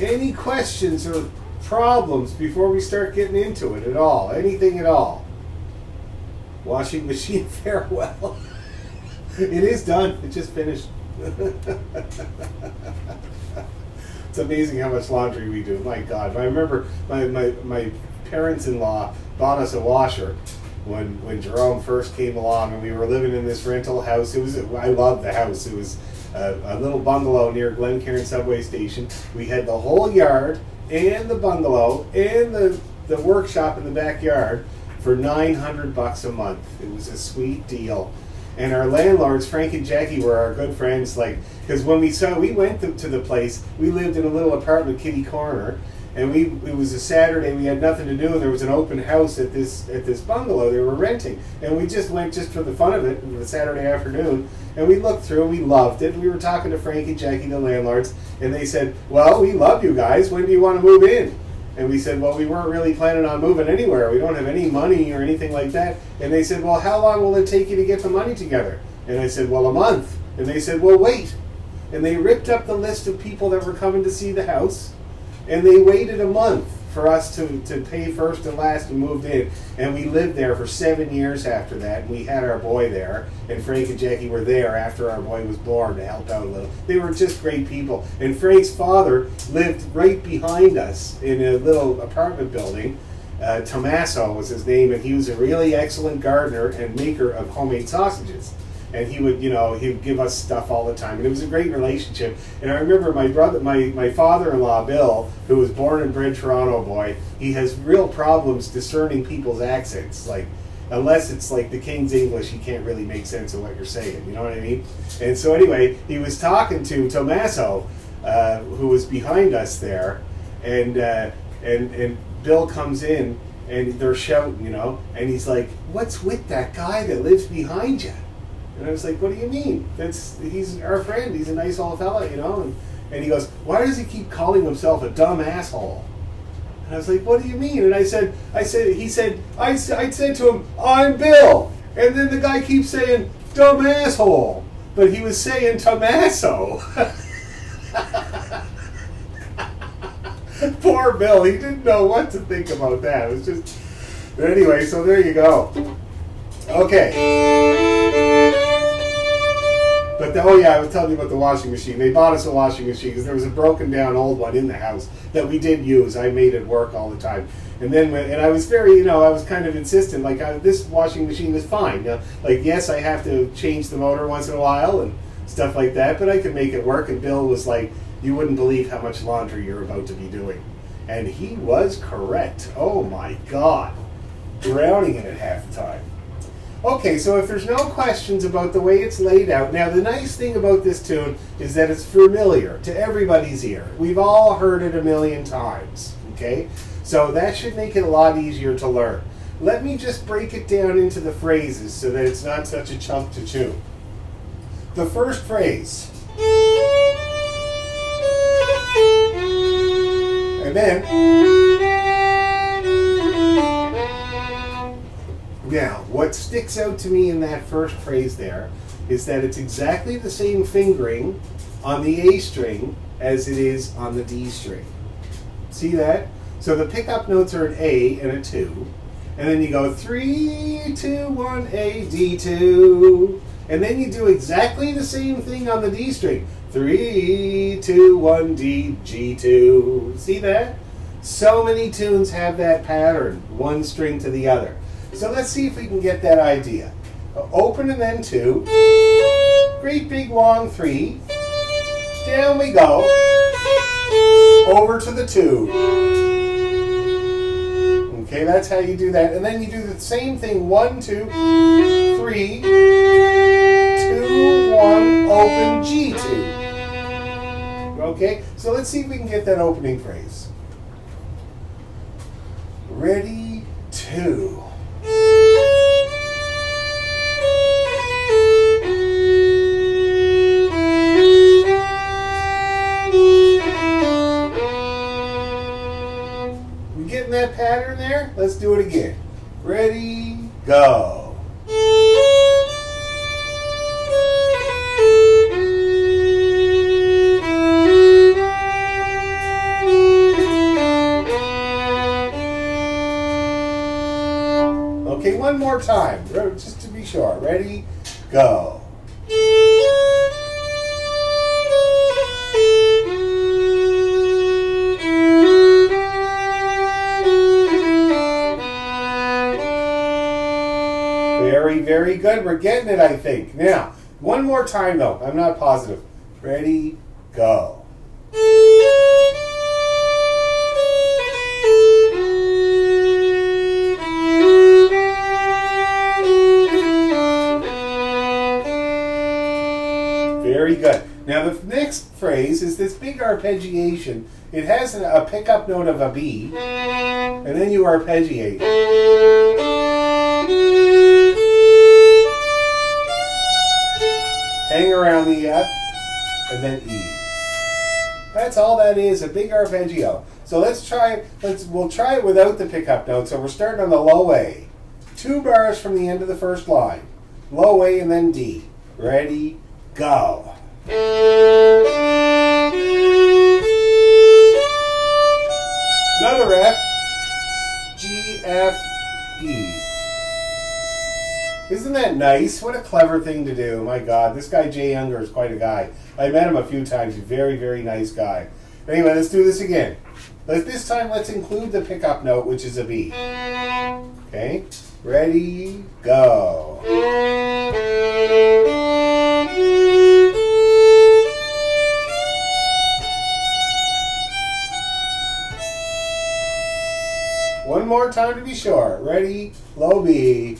Any questions or problems before we start getting into it at all? Anything at all? Washing machine farewell. It is done. It just finished. It's amazing how much laundry we do. My God. I remember my parents-in-law bought us a washer when Jerome first came along, and we were living in this rental house. I loved the house. It was a little bungalow near Glencairn subway station. We had the whole yard and the bungalow and the workshop in the backyard for $900 a month. It was a sweet deal. And our landlords, Frank and Jackie, were our good friends. Because when we went to the place, we lived in a little apartment, kitty corner, and it was a Saturday. We had nothing to do, and there was an open house at this bungalow they were renting, and we just went just for the fun of it on the Saturday afternoon. And we looked through, and we loved it. We were talking to Frank and Jackie, the landlords, and they said, "Well, we love you guys. When do you want to move in?" And we said, "Well, we weren't really planning on moving anywhere. We don't have any money or anything like that." And they said, "Well, how long will it take you to get the money together?" And I said, "Well, a month." And they said, "Well, wait." And they ripped up the list of people that were coming to see the house, and they waited a month for us to pay first and last and moved in. And we lived there for 7 years after that, and we had our boy there, and Frank and Jackie were there after our boy was born to help out a little. They were just great people. And Frank's father lived right behind us in a little apartment building, Tommaso was his name, and he was a really excellent gardener and maker of homemade sausages. And he would, he would give us stuff all the time, and it was a great relationship. And I remember my father-in-law, Bill, who was born and bred Toronto boy, he has real problems discerning people's accents. Like, unless it's like the King's English, he can't really make sense of what you're saying. You know what I mean? And so anyway, he was talking to Tommaso, who was behind us there, and Bill comes in, and they're shouting, and he's like, "What's with that guy that lives behind you?" And I was like, "What do you mean? He's our friend. He's a nice old fella, And he goes, "Why does he keep calling himself a dumb asshole?" And I was like, "What do you mean?" And he said I said to him, "I'm Bill." And then the guy keeps saying, "Dumb asshole." But he was saying Tommaso. Poor Bill. He didn't know what to think about that. It was just... But anyway, so there you go. Okay. But I was telling you about the washing machine. They bought us a washing machine because there was a broken down old one in the house that we did use. I made it work all the time. And then, I was very, I was kind of insistent, like, this washing machine is fine. Like, yes, I have to change the motor once in a while and stuff like that, but I could make it work. And Bill was like, "You wouldn't believe how much laundry you're about to be doing." And he was correct. Oh my God. Drowning in it half the time. Okay, so if there's no questions about the way it's laid out, now the nice thing about this tune is that it's familiar to everybody's ear. We've all heard it a million times, okay? So that should make it a lot easier to learn. Let me just break it down into the phrases so that it's not such a chunk to chew. The first phrase. And then... Now, what sticks out to me in that first phrase there is that it's exactly the same fingering on the A string as it is on the D string. See that? So the pickup notes are an A and a 2, and then you go 3, 2, 1, A, D2, and then you do exactly the same thing on the D string. 3, 2, 1, D, G2. See that? So many tunes have that pattern, one string to the other. So let's see if we can get that idea. Open and then 2. Great big long 3. Down we go. Over to the 2. Okay, that's how you do that. And then you do the same thing. 1, 2, 3, 2, 1, open G2. Okay, so let's see if we can get that opening phrase. Ready, 2. That pattern there? Let's do it again. Ready, go. Okay, one more time, just to be sure. Ready, go. Very, very good. We're getting it, I think. Now, one more time, though. I'm not positive. Ready, go. Very good. Now, the next phrase is this big arpeggiation. It has a pickup note of a B, and then you arpeggiate. Hang around the F, and then E. That's all that is, a big arpeggio. So let's try it. We'll try it without the pickup note. So we're starting on the low A. 2 bars from the end of the first line. Low A and then D. Ready, go. Another F. G, F, E. Isn't that nice? What a clever thing to do. My God, this guy Jay Younger is quite a guy. I met him a few times. He's a very, very nice guy. Anyway, let's do this again. This time, let's include the pickup note, which is a B. Okay? Ready, go. One more time to be sure. Ready, low B.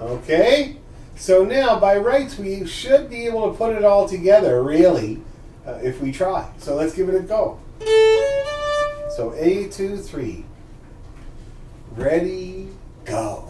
Okay? So now, by rights, we should be able to put it all together, really, if we try. So let's give it a go. So A, 2, 3. Ready, go.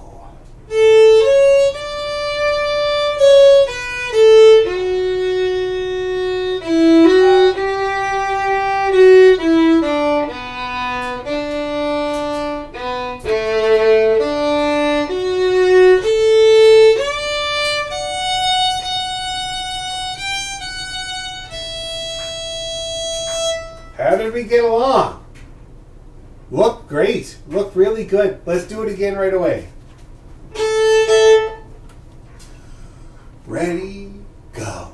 How did we get along? Look great. Look really good. Let's do it again right away. Ready, go.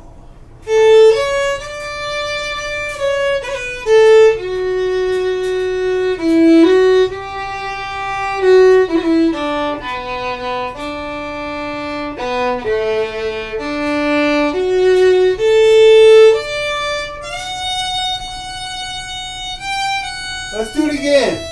Let's do it again.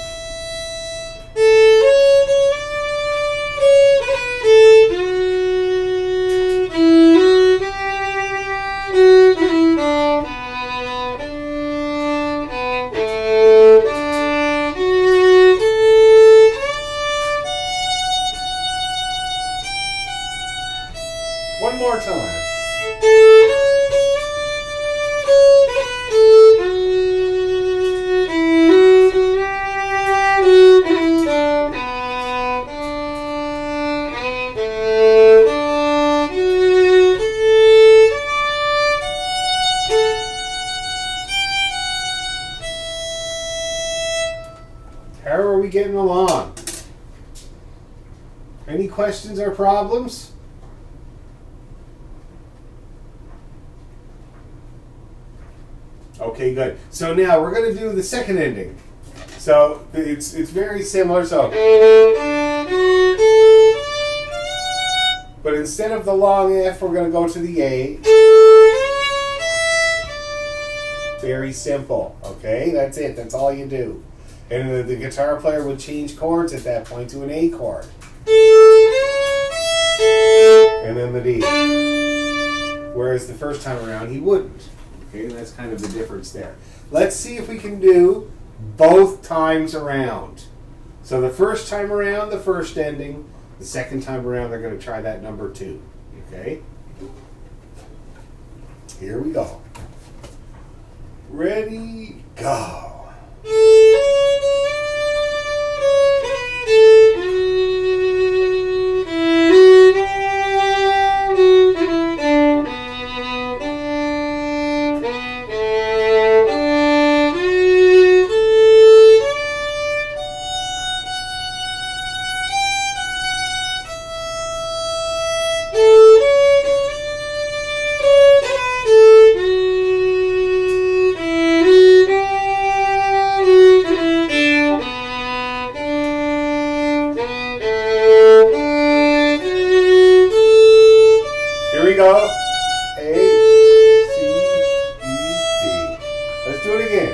One more time. How are we getting along? Any questions or problems? Okay, good. So now we're going to do the second ending. So it's very similar. So, but instead of the long F, we're going to go to the A. Very simple. Okay, that's it. That's all you do. And the guitar player would change chords at that point to an A chord. And then the D. Whereas the first time around, he wouldn't. Okay, that's kind of the difference there. Let's see if we can do both times around. So the first time around, the first ending. The second time around, they're going to try that number 2. Okay? Here we go. Ready, go. Here we go. A, C, E, D. Let's do it again.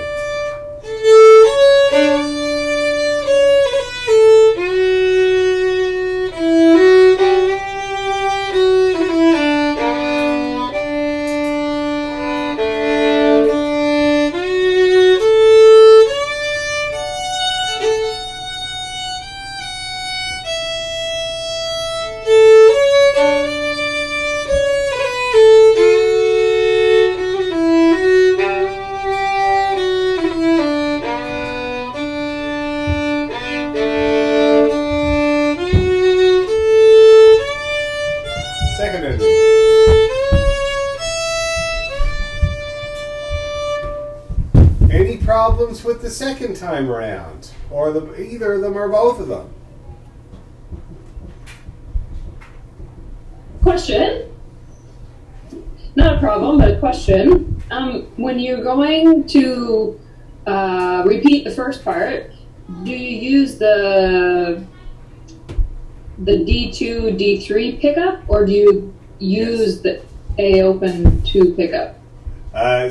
Second ending. Any problems with the second time around? Or either of them or both of them? question. Not a problem, but a question. When you're going to repeat the first part, do you use the D2, D3 pickup, or do you use the A open 2 pickup? No,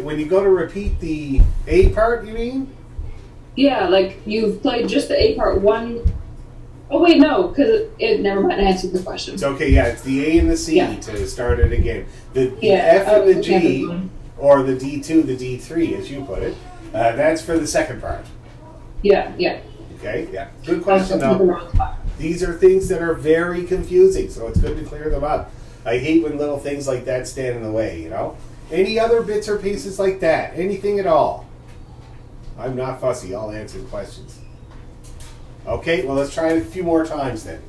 when you go to repeat the A part, you mean? Yeah, like you've played just the A part 1. Oh wait, no, because it never mind. I answered the question. It's okay. Yeah, it's the A and the C Yeah. to start it again. The Yeah, F I and was the looking at G, this one. or the D2, the D3, as you put it. That's for the second part. Yeah. Okay. Yeah. Good I was question. looking at the Though. wrong spot. These are things that are very confusing, so it's good to clear them up. I hate when little things like that stand in the way. You know. Any other bits or pieces like that? Anything at all? I'm not fussy. I'll answer the questions. Okay, well, let's try it a few more times then.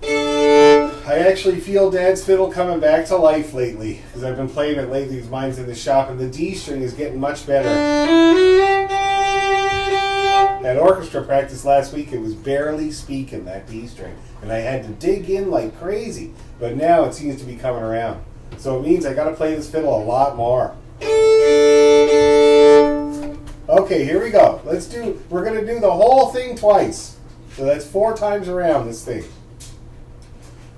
I actually feel Dad's fiddle coming back to life lately, because I've been playing it lately because mine's in the shop, and the D string is getting much better. At orchestra practice last week, it was barely speaking, that D string, and I had to dig in like crazy, but now it seems to be coming around. So it means I got to play this fiddle a lot more. Okay, here we go. We're going to do the whole thing twice. So that's 4 times around this thing.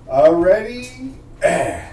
Ready? And.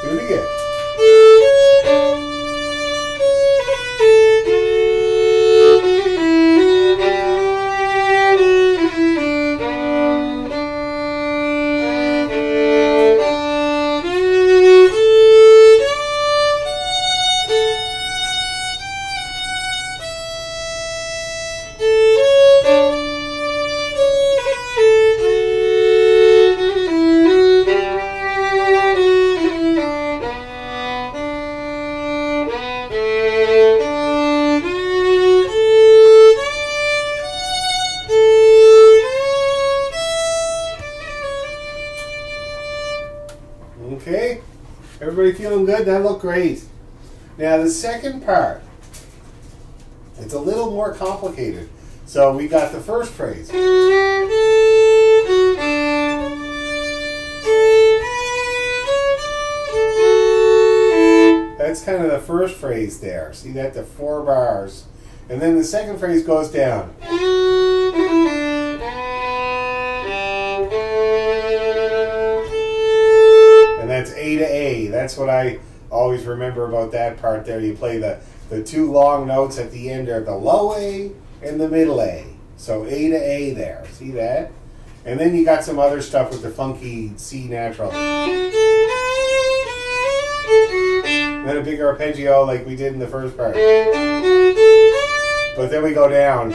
Do it again. Okay, everybody feeling good? That looked great. Now the second part, it's a little more complicated. So we got the first phrase. That's kind of the first phrase there. See that? The 4 bars. And then the second phrase goes down. And that's A to A. That's what I always remember about that part there. You play the 2 long notes at the end are the low A and the middle A. So A to A there. See that? And then you got some other stuff with the funky C natural. Then a big arpeggio like we did in the first part. But then we go down.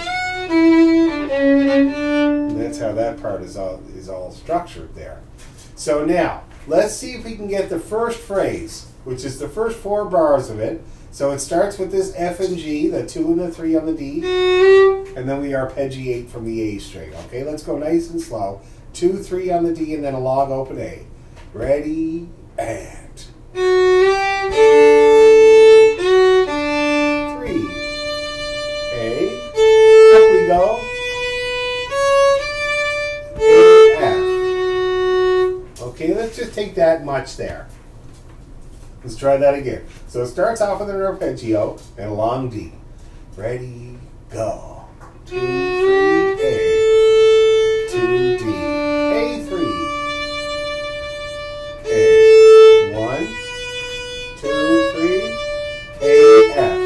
And that's how that part is all structured there. So now, let's see if we can get the first phrase, which is the first 4 bars of it. So it starts with this F and G, the 2 and the 3 on the D, and then we arpeggiate from the A string. Okay, let's go nice and slow. 2, 3 on the D, and then a long open A. Ready, and. 3. A. Up we go. A, F. Okay, let's just take that much there. Let's try that again. So it starts off with an arpeggio and a long D. Ready, go. 2, 3, A. 2, D. A3. A. 1, 2, 3. A, F.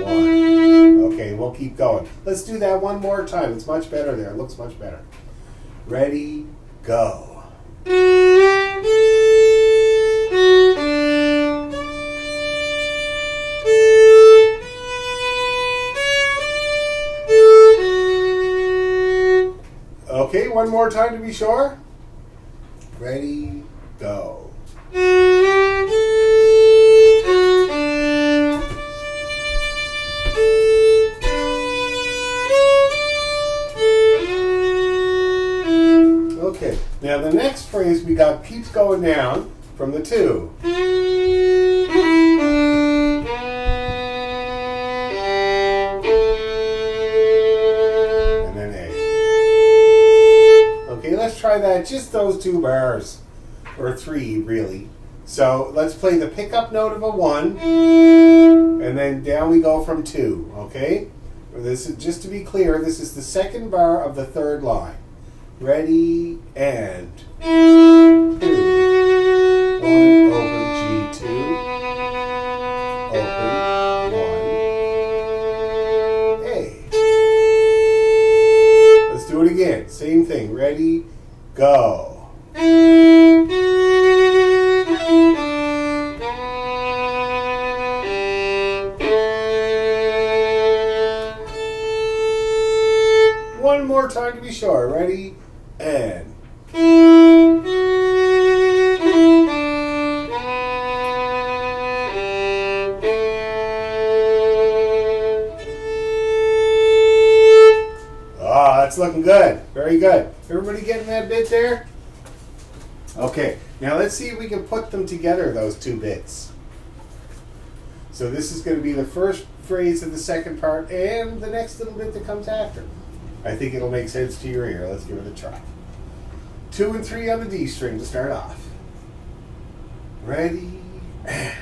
1. Okay, we'll keep going. Let's do that one more time. It's much better there. It looks much better. Ready, go. Okay, one more time to be sure. Ready, go. Okay, now the next phrase we got keeps going down from the 2. And then A. Okay, let's try that, just those 2 bars. Or 3, really. So let's play the pickup note of a 1, and then down we go from 2, okay? This is, just to be clear, this is the second bar of the 3rd line. Ready, and 2. 1, open, G2, open, 1, A. Let's do it again, same thing, ready, go. One more time to be sure. Ready? And. Ah, that's looking good. Very good. Everybody getting that bit there? Okay, now let's see if we can put them together, those 2 bits. So this is going to be the first phrase of the second part and the next little bit that comes after. I think it'll make sense to your ear. Let's give it a try. 2 and 3 on the D string to start off. Ready? And.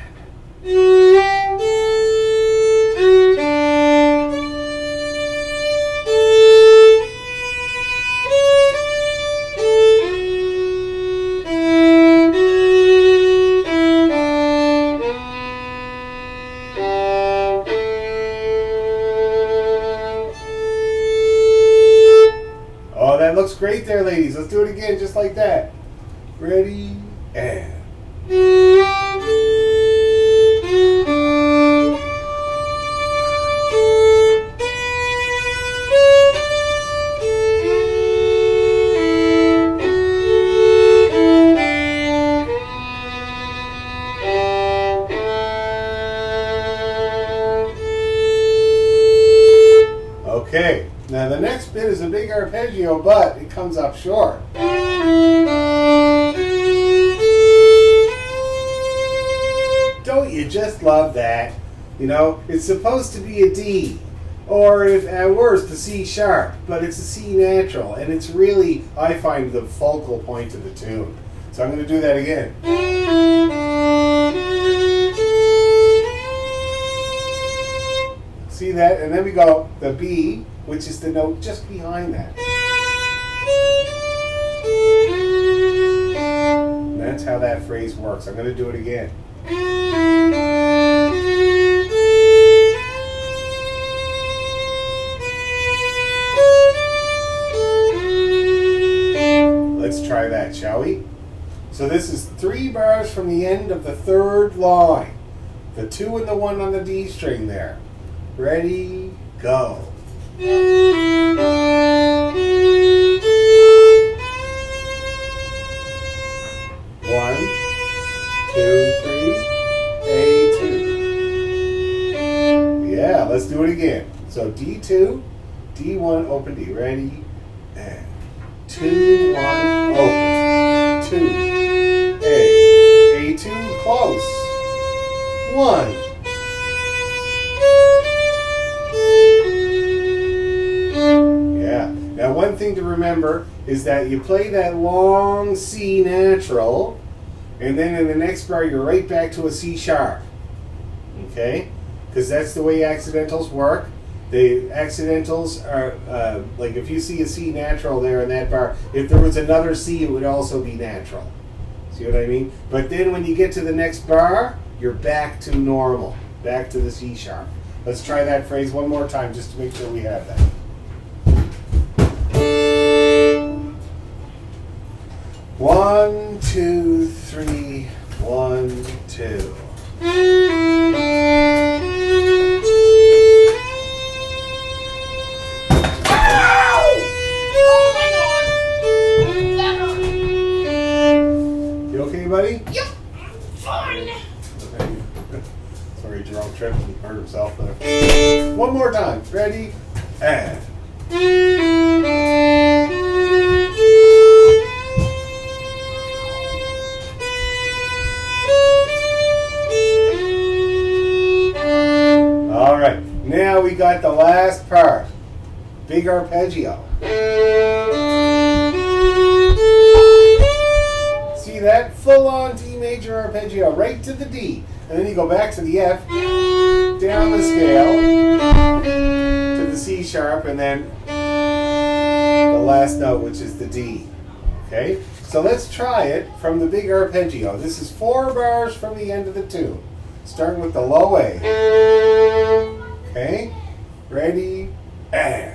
Looks great there, ladies. Let's do it again just like that. Ready, and. Okay. Now the next bit is a big arpeggio, but it comes up short. Don't you just love that? You know, it's supposed to be a D, or if at worst a C sharp, but it's a C natural, and it's really, I find, the focal point of the tune. So I'm going to do that again. See that? And then we go the B, which is the note just behind that. And that's how that phrase works. I'm going to do it again. Let's try that, shall we? So this is 3 bars from the end of the 3rd line. The 2 and the 1 on the D string there. Ready, go. 1, 2, 3, A2. Yeah, let's do it again. So D2, D1, open D. Ready, and 2, 1, open. 2, A. A2, close. 1. Now one thing to remember is that you play that long C natural, and then in the next bar you're right back to a C sharp. Okay? Because that's the way accidentals work. The accidentals are, like if you see a C natural there in that bar, if there was another C it would also be natural. See what I mean? But then when you get to the next bar, you're back to normal. Back to the C sharp. Let's try that phrase one more time just to make sure we have that. 1, 2, 3, 1, 2. hurt himself there. One more time. Ready? And. All right. Now we got the last part. Big arpeggio. See that? Full-on D major arpeggio right to the D. And then you go back to the F, down the scale, to the C sharp, and then the last note, which is the D. Okay? So let's try it from the big arpeggio. This is 4 bars from the end of the tune. Starting with the low A. Okay? Ready? And.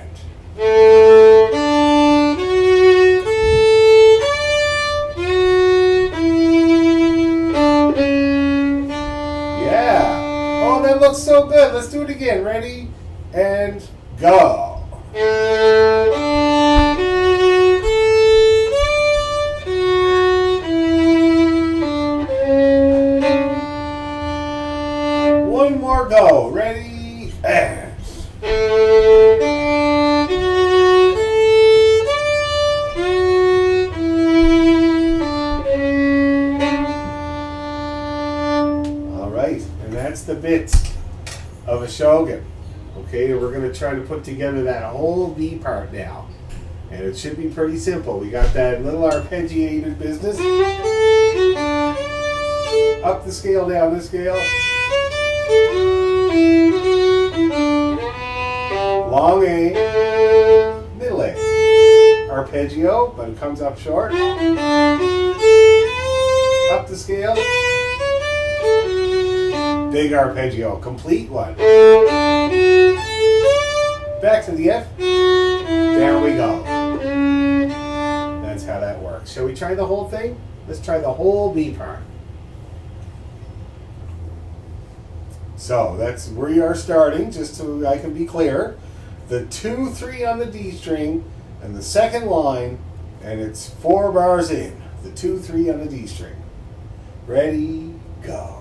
Yeah. Oh, that looks so good. Let's do it again. Ready? And go. One more go. Ready? And. That's the bit of a Shogun. Okay, we're going to try to put together that whole B part now. And it should be pretty simple. We got that little arpeggiated business. Up the scale, down the scale. Long A, middle A. Arpeggio, but it comes up short. Up the scale. Big arpeggio, complete one. Back to the F. There we go. That's how that works. Shall we try the whole thing? Let's try the whole B part. So that's where you are starting, just so I can be clear. The 2-3 on the D string and the second line, and it's 4 bars in. The 2-3 on the D string. Ready, go.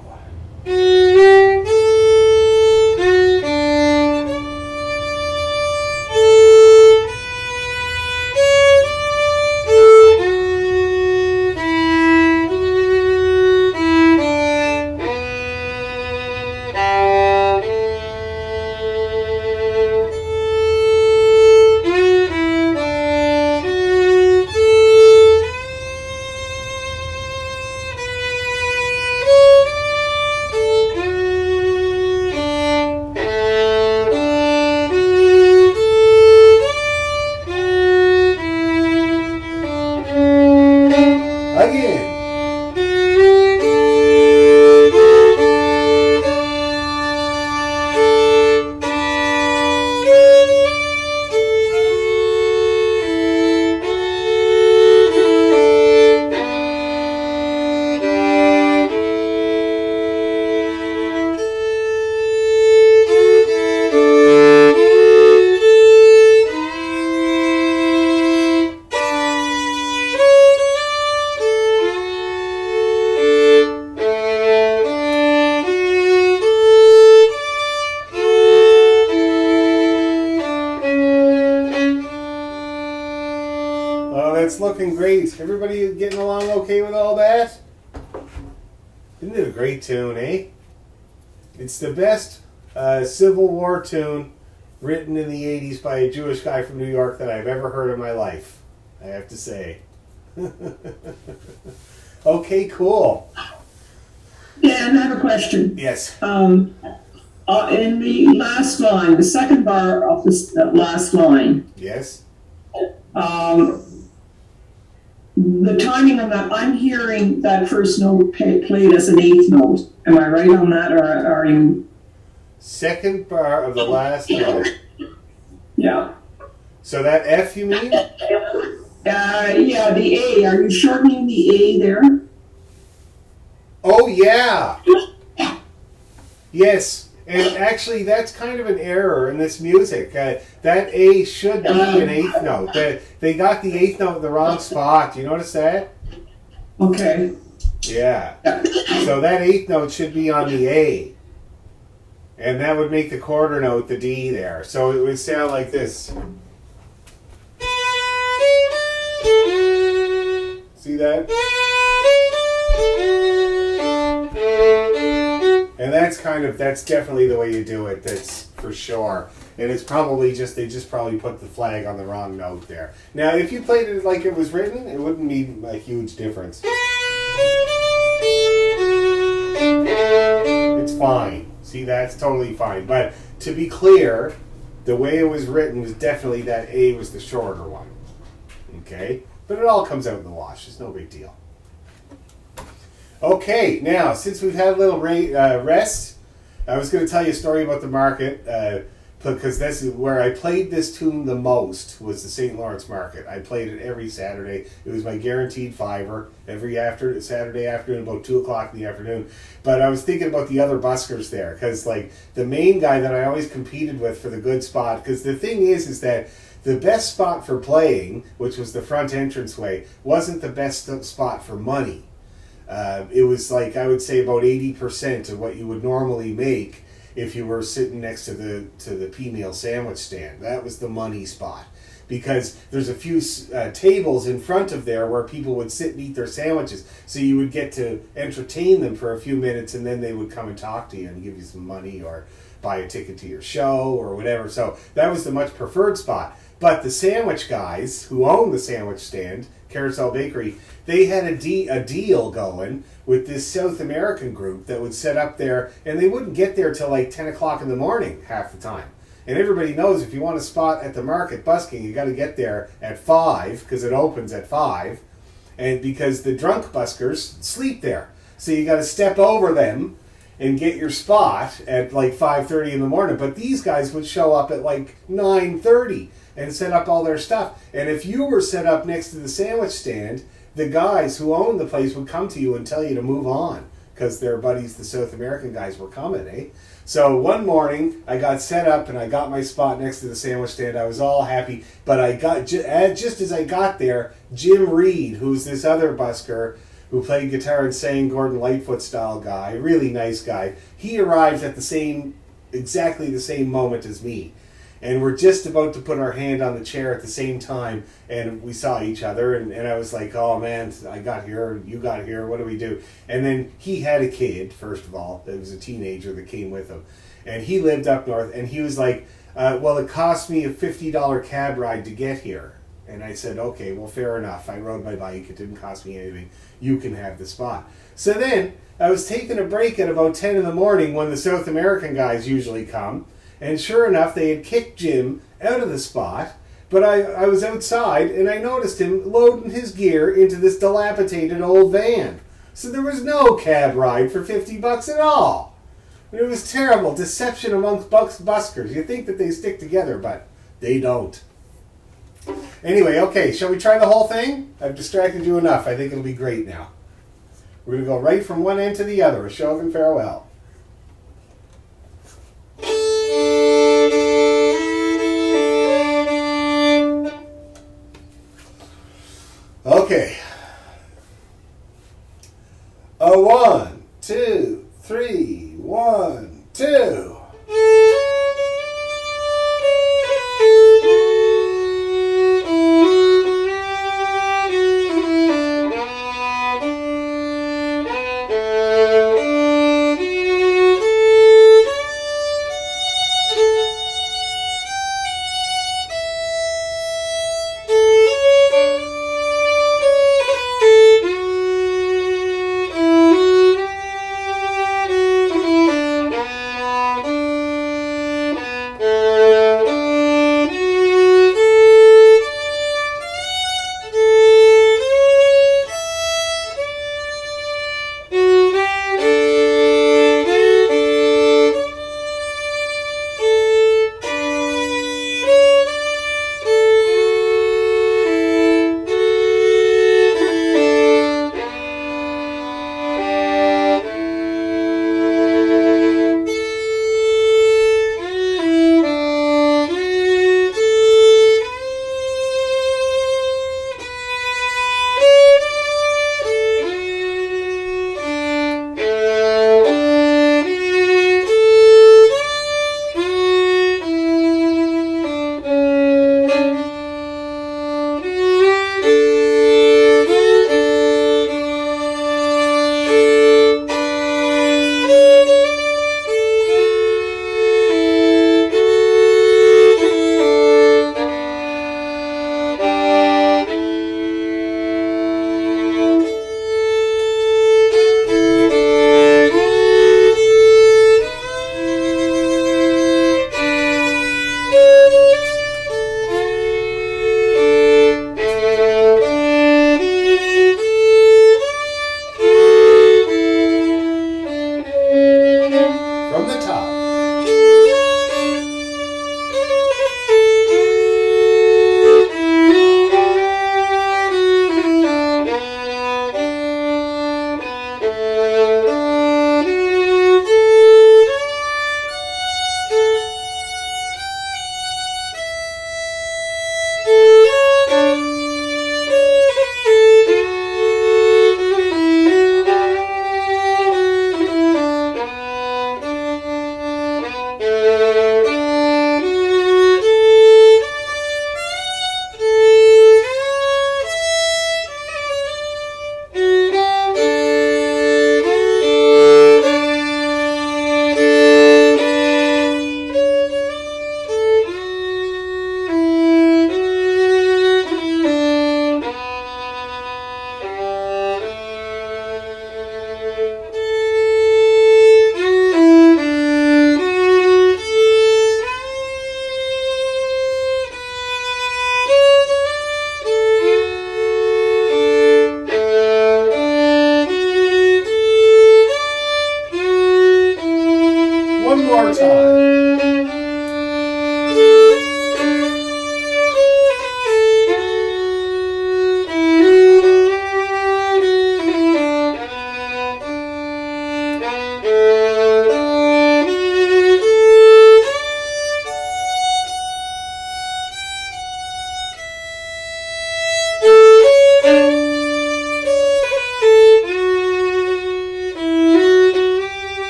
It's looking great. Everybody getting along okay with all that? Isn't it a great tune, eh? It's the best Civil War tune written in the 80s by a Jewish guy from New York that I've ever heard in my life, I have to say. Okay, cool. Dan, I have a question. Yes. In the last line, the second bar of this last line, Yes. the timing on that, I'm hearing that first note played as an eighth note. Am I right on that, or are you? Second bar of the last note. Yeah. So that F, you mean? Yeah, the A. Are you shortening the A there? Oh, yeah. Yes. And actually, that's kind of an error in this music. That A should be an eighth note. They got the eighth note in the wrong spot. You notice that? Okay. Yeah. So that eighth note should be on the A. And that would make the quarter note the D there. So it would sound like this. See that? And that's definitely the way you do it. That's for sure. And it's probably they just probably put the flag on the wrong note there. Now, if you played it like it was written, it wouldn't be a huge difference. It's fine. See, that's totally fine. But to be clear, the way it was written was definitely that A was the shorter one. Okay? But it all comes out in the wash. It's no big deal. Okay, now, since we've had a little rest, I was going to tell you a story about the market, because this is where I played this tune the most, was the St. Lawrence Market. I played it every Saturday. It was my guaranteed $5 every Saturday afternoon, about 2 o'clock in the afternoon. But I was thinking about the other buskers there, because like the main guy that I always competed with for the good spot, because the thing is that the best spot for playing, which was the front entranceway, wasn't the best spot for money. It was like, I would say about 80% of what you would normally make if you were sitting next to the P-meal sandwich stand. That was the money spot. Because there's a few tables in front of there where people would sit and eat their sandwiches. So you would get to entertain them for a few minutes, and then they would come and talk to you and give you some money or buy a ticket to your show or whatever. So that was the much preferred spot. But the sandwich guys who own the sandwich stand, Carousel Bakery, they had a deal going with this South American group that would set up there, and they wouldn't get there till like 10 o'clock in the morning half the time. And everybody knows if you want a spot at the market busking, you got to get there at 5 because it opens at 5, and because the drunk buskers sleep there. So you got to step over them and get your spot at like 5:30 in the morning. But these guys would show up at like 9:30 and set up all their stuff. And if you were set up next to the sandwich stand, the guys who owned the place would come to you and tell you to move on because their buddies, the South American guys, were coming, eh? So one morning, I got set up and I got my spot next to the sandwich stand. I was all happy, but I got just as I got there, Jim Reed, who's this other busker who played guitar and sang Gordon Lightfoot style guy, really nice guy, he arrived at exactly the same moment as me. And we're just about to put our hand on the chair at the same time, and we saw each other, and I was like, oh man, I got here, you got here, what do we do? And then he had a kid, first of all, that was a teenager that came with him, and he lived up north, and he was like, well, it cost me a $50 cab ride to get here. And I said, okay, well, fair enough. I rode my bike, it didn't cost me anything, you can have the spot. So then, I was taking a break at about 10 in the morning when the South American guys usually come, and sure enough, they had kicked Jim out of the spot, but I was outside, and I noticed him loading his gear into this dilapidated old van. So there was no cab ride for $50 at all. It was terrible. Deception amongst buskers. You think that they stick together, but they don't. Anyway, okay, shall we try the whole thing? I've distracted you enough. I think it'll be great now. We're going to go right from one end to the other. A show and farewell. Okay. A 1, 2, 3, 1, 2.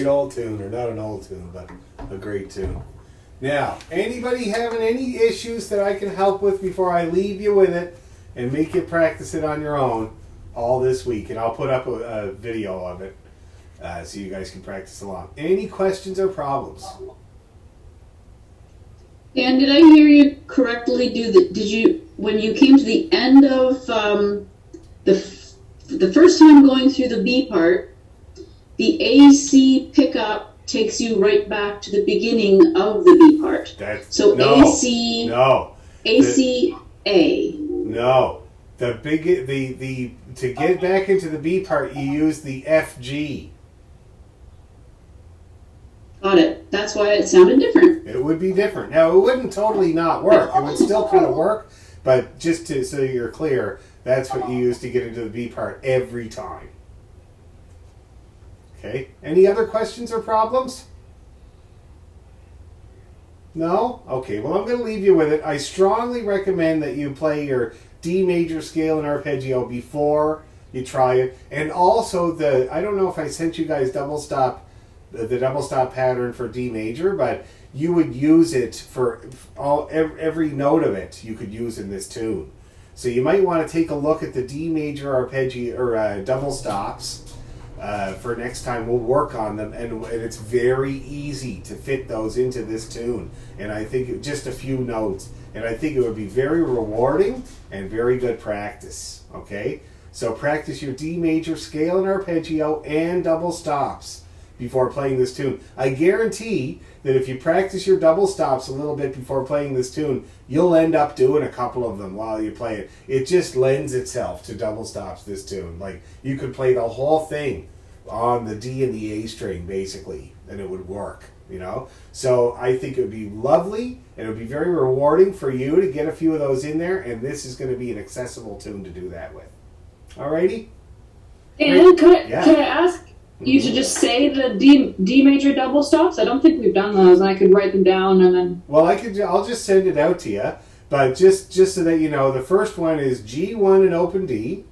old tune, or not an old tune, but a great tune. Now, anybody having any issues that I can help with before I leave you with it and make you practice it on your own all this week? And I'll put up a video of it so you guys can practice along. Any questions or problems? And did I hear you correctly? Did you, when you came to the end of the first time going through the B part, the AC pickup takes you right back to the beginning of the B part. So no, AC, no, A. No, the to get back into the B part, you use the FG. Got it. That's why it sounded different. It would be different. Now, it wouldn't totally not work. It would still kind of work, but just so you're clear, that's what you use to get into the B part every time. Okay. Any other questions or problems? No? Okay, well, I'm going to leave you with it. I strongly recommend that you play your D major scale and arpeggio before you try it. And also, I don't know if I sent you guys the double stop pattern for D major, but you would use it for every note of it you could use in this tune. So you might want to take a look at the D major arpeggio or double stops for next time. We'll work on them, and it's very easy to fit those into this tune. And I think just a few notes, and I think it would be very rewarding and very good practice. Okay, so practice your D major scale and arpeggio and double stops before playing this tune. I guarantee that if you practice your double stops a little bit before playing this tune, you'll end up doing a couple of them while you play it. It just lends itself to double stops, this tune. Like, you could play the whole thing on the D and the A string, basically, and it would work, you know? So I think it would be lovely, and it would be very rewarding for you to get a few of those in there, and this is going to be an accessible tune to do that with. Alrighty? And could I ask you to just say the D major double stops? I don't think we've done those, and I could write them down and then. Well, I'll just send it out to you, but just so that you know, the first one is G1 and open D,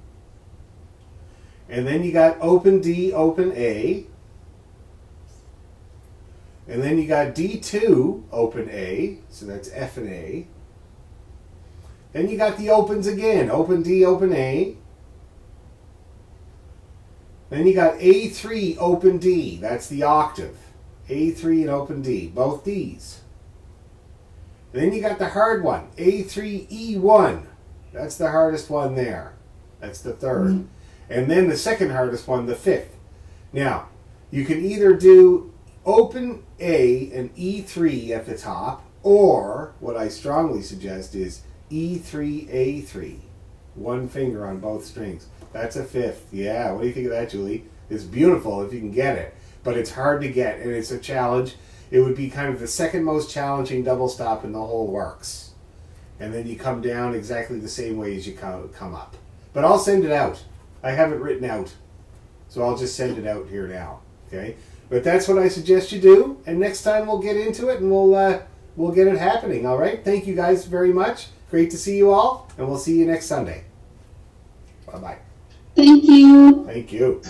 and then you got open D, open A, and then you got D2, open A, so that's F and A. Then you got the opens again, open D, open A. Then you got A3, open D. That's the octave. A3 and open D. Both Ds. Then you got the hard one. A3, E1. That's the hardest one there. That's the third. Mm-hmm. And then the second hardest one, the fifth. Now, you can either do open A and E3 at the top, or what I strongly suggest is E3, A3. One finger on both strings. That's a fifth. Yeah, what do you think of that, Julie? It's beautiful if you can get it, but it's hard to get, and it's a challenge. It would be kind of the second most challenging double stop in the whole works. And then you come down exactly the same way as you come up. But I'll send it out. I have it written out, so I'll just send it out here now. Okay? But that's what I suggest you do, and next time we'll get into it, and we'll get it happening. All right? Thank you guys very much. Great to see you all, and we'll see you next Sunday. Bye-bye. Thank you. Thank you.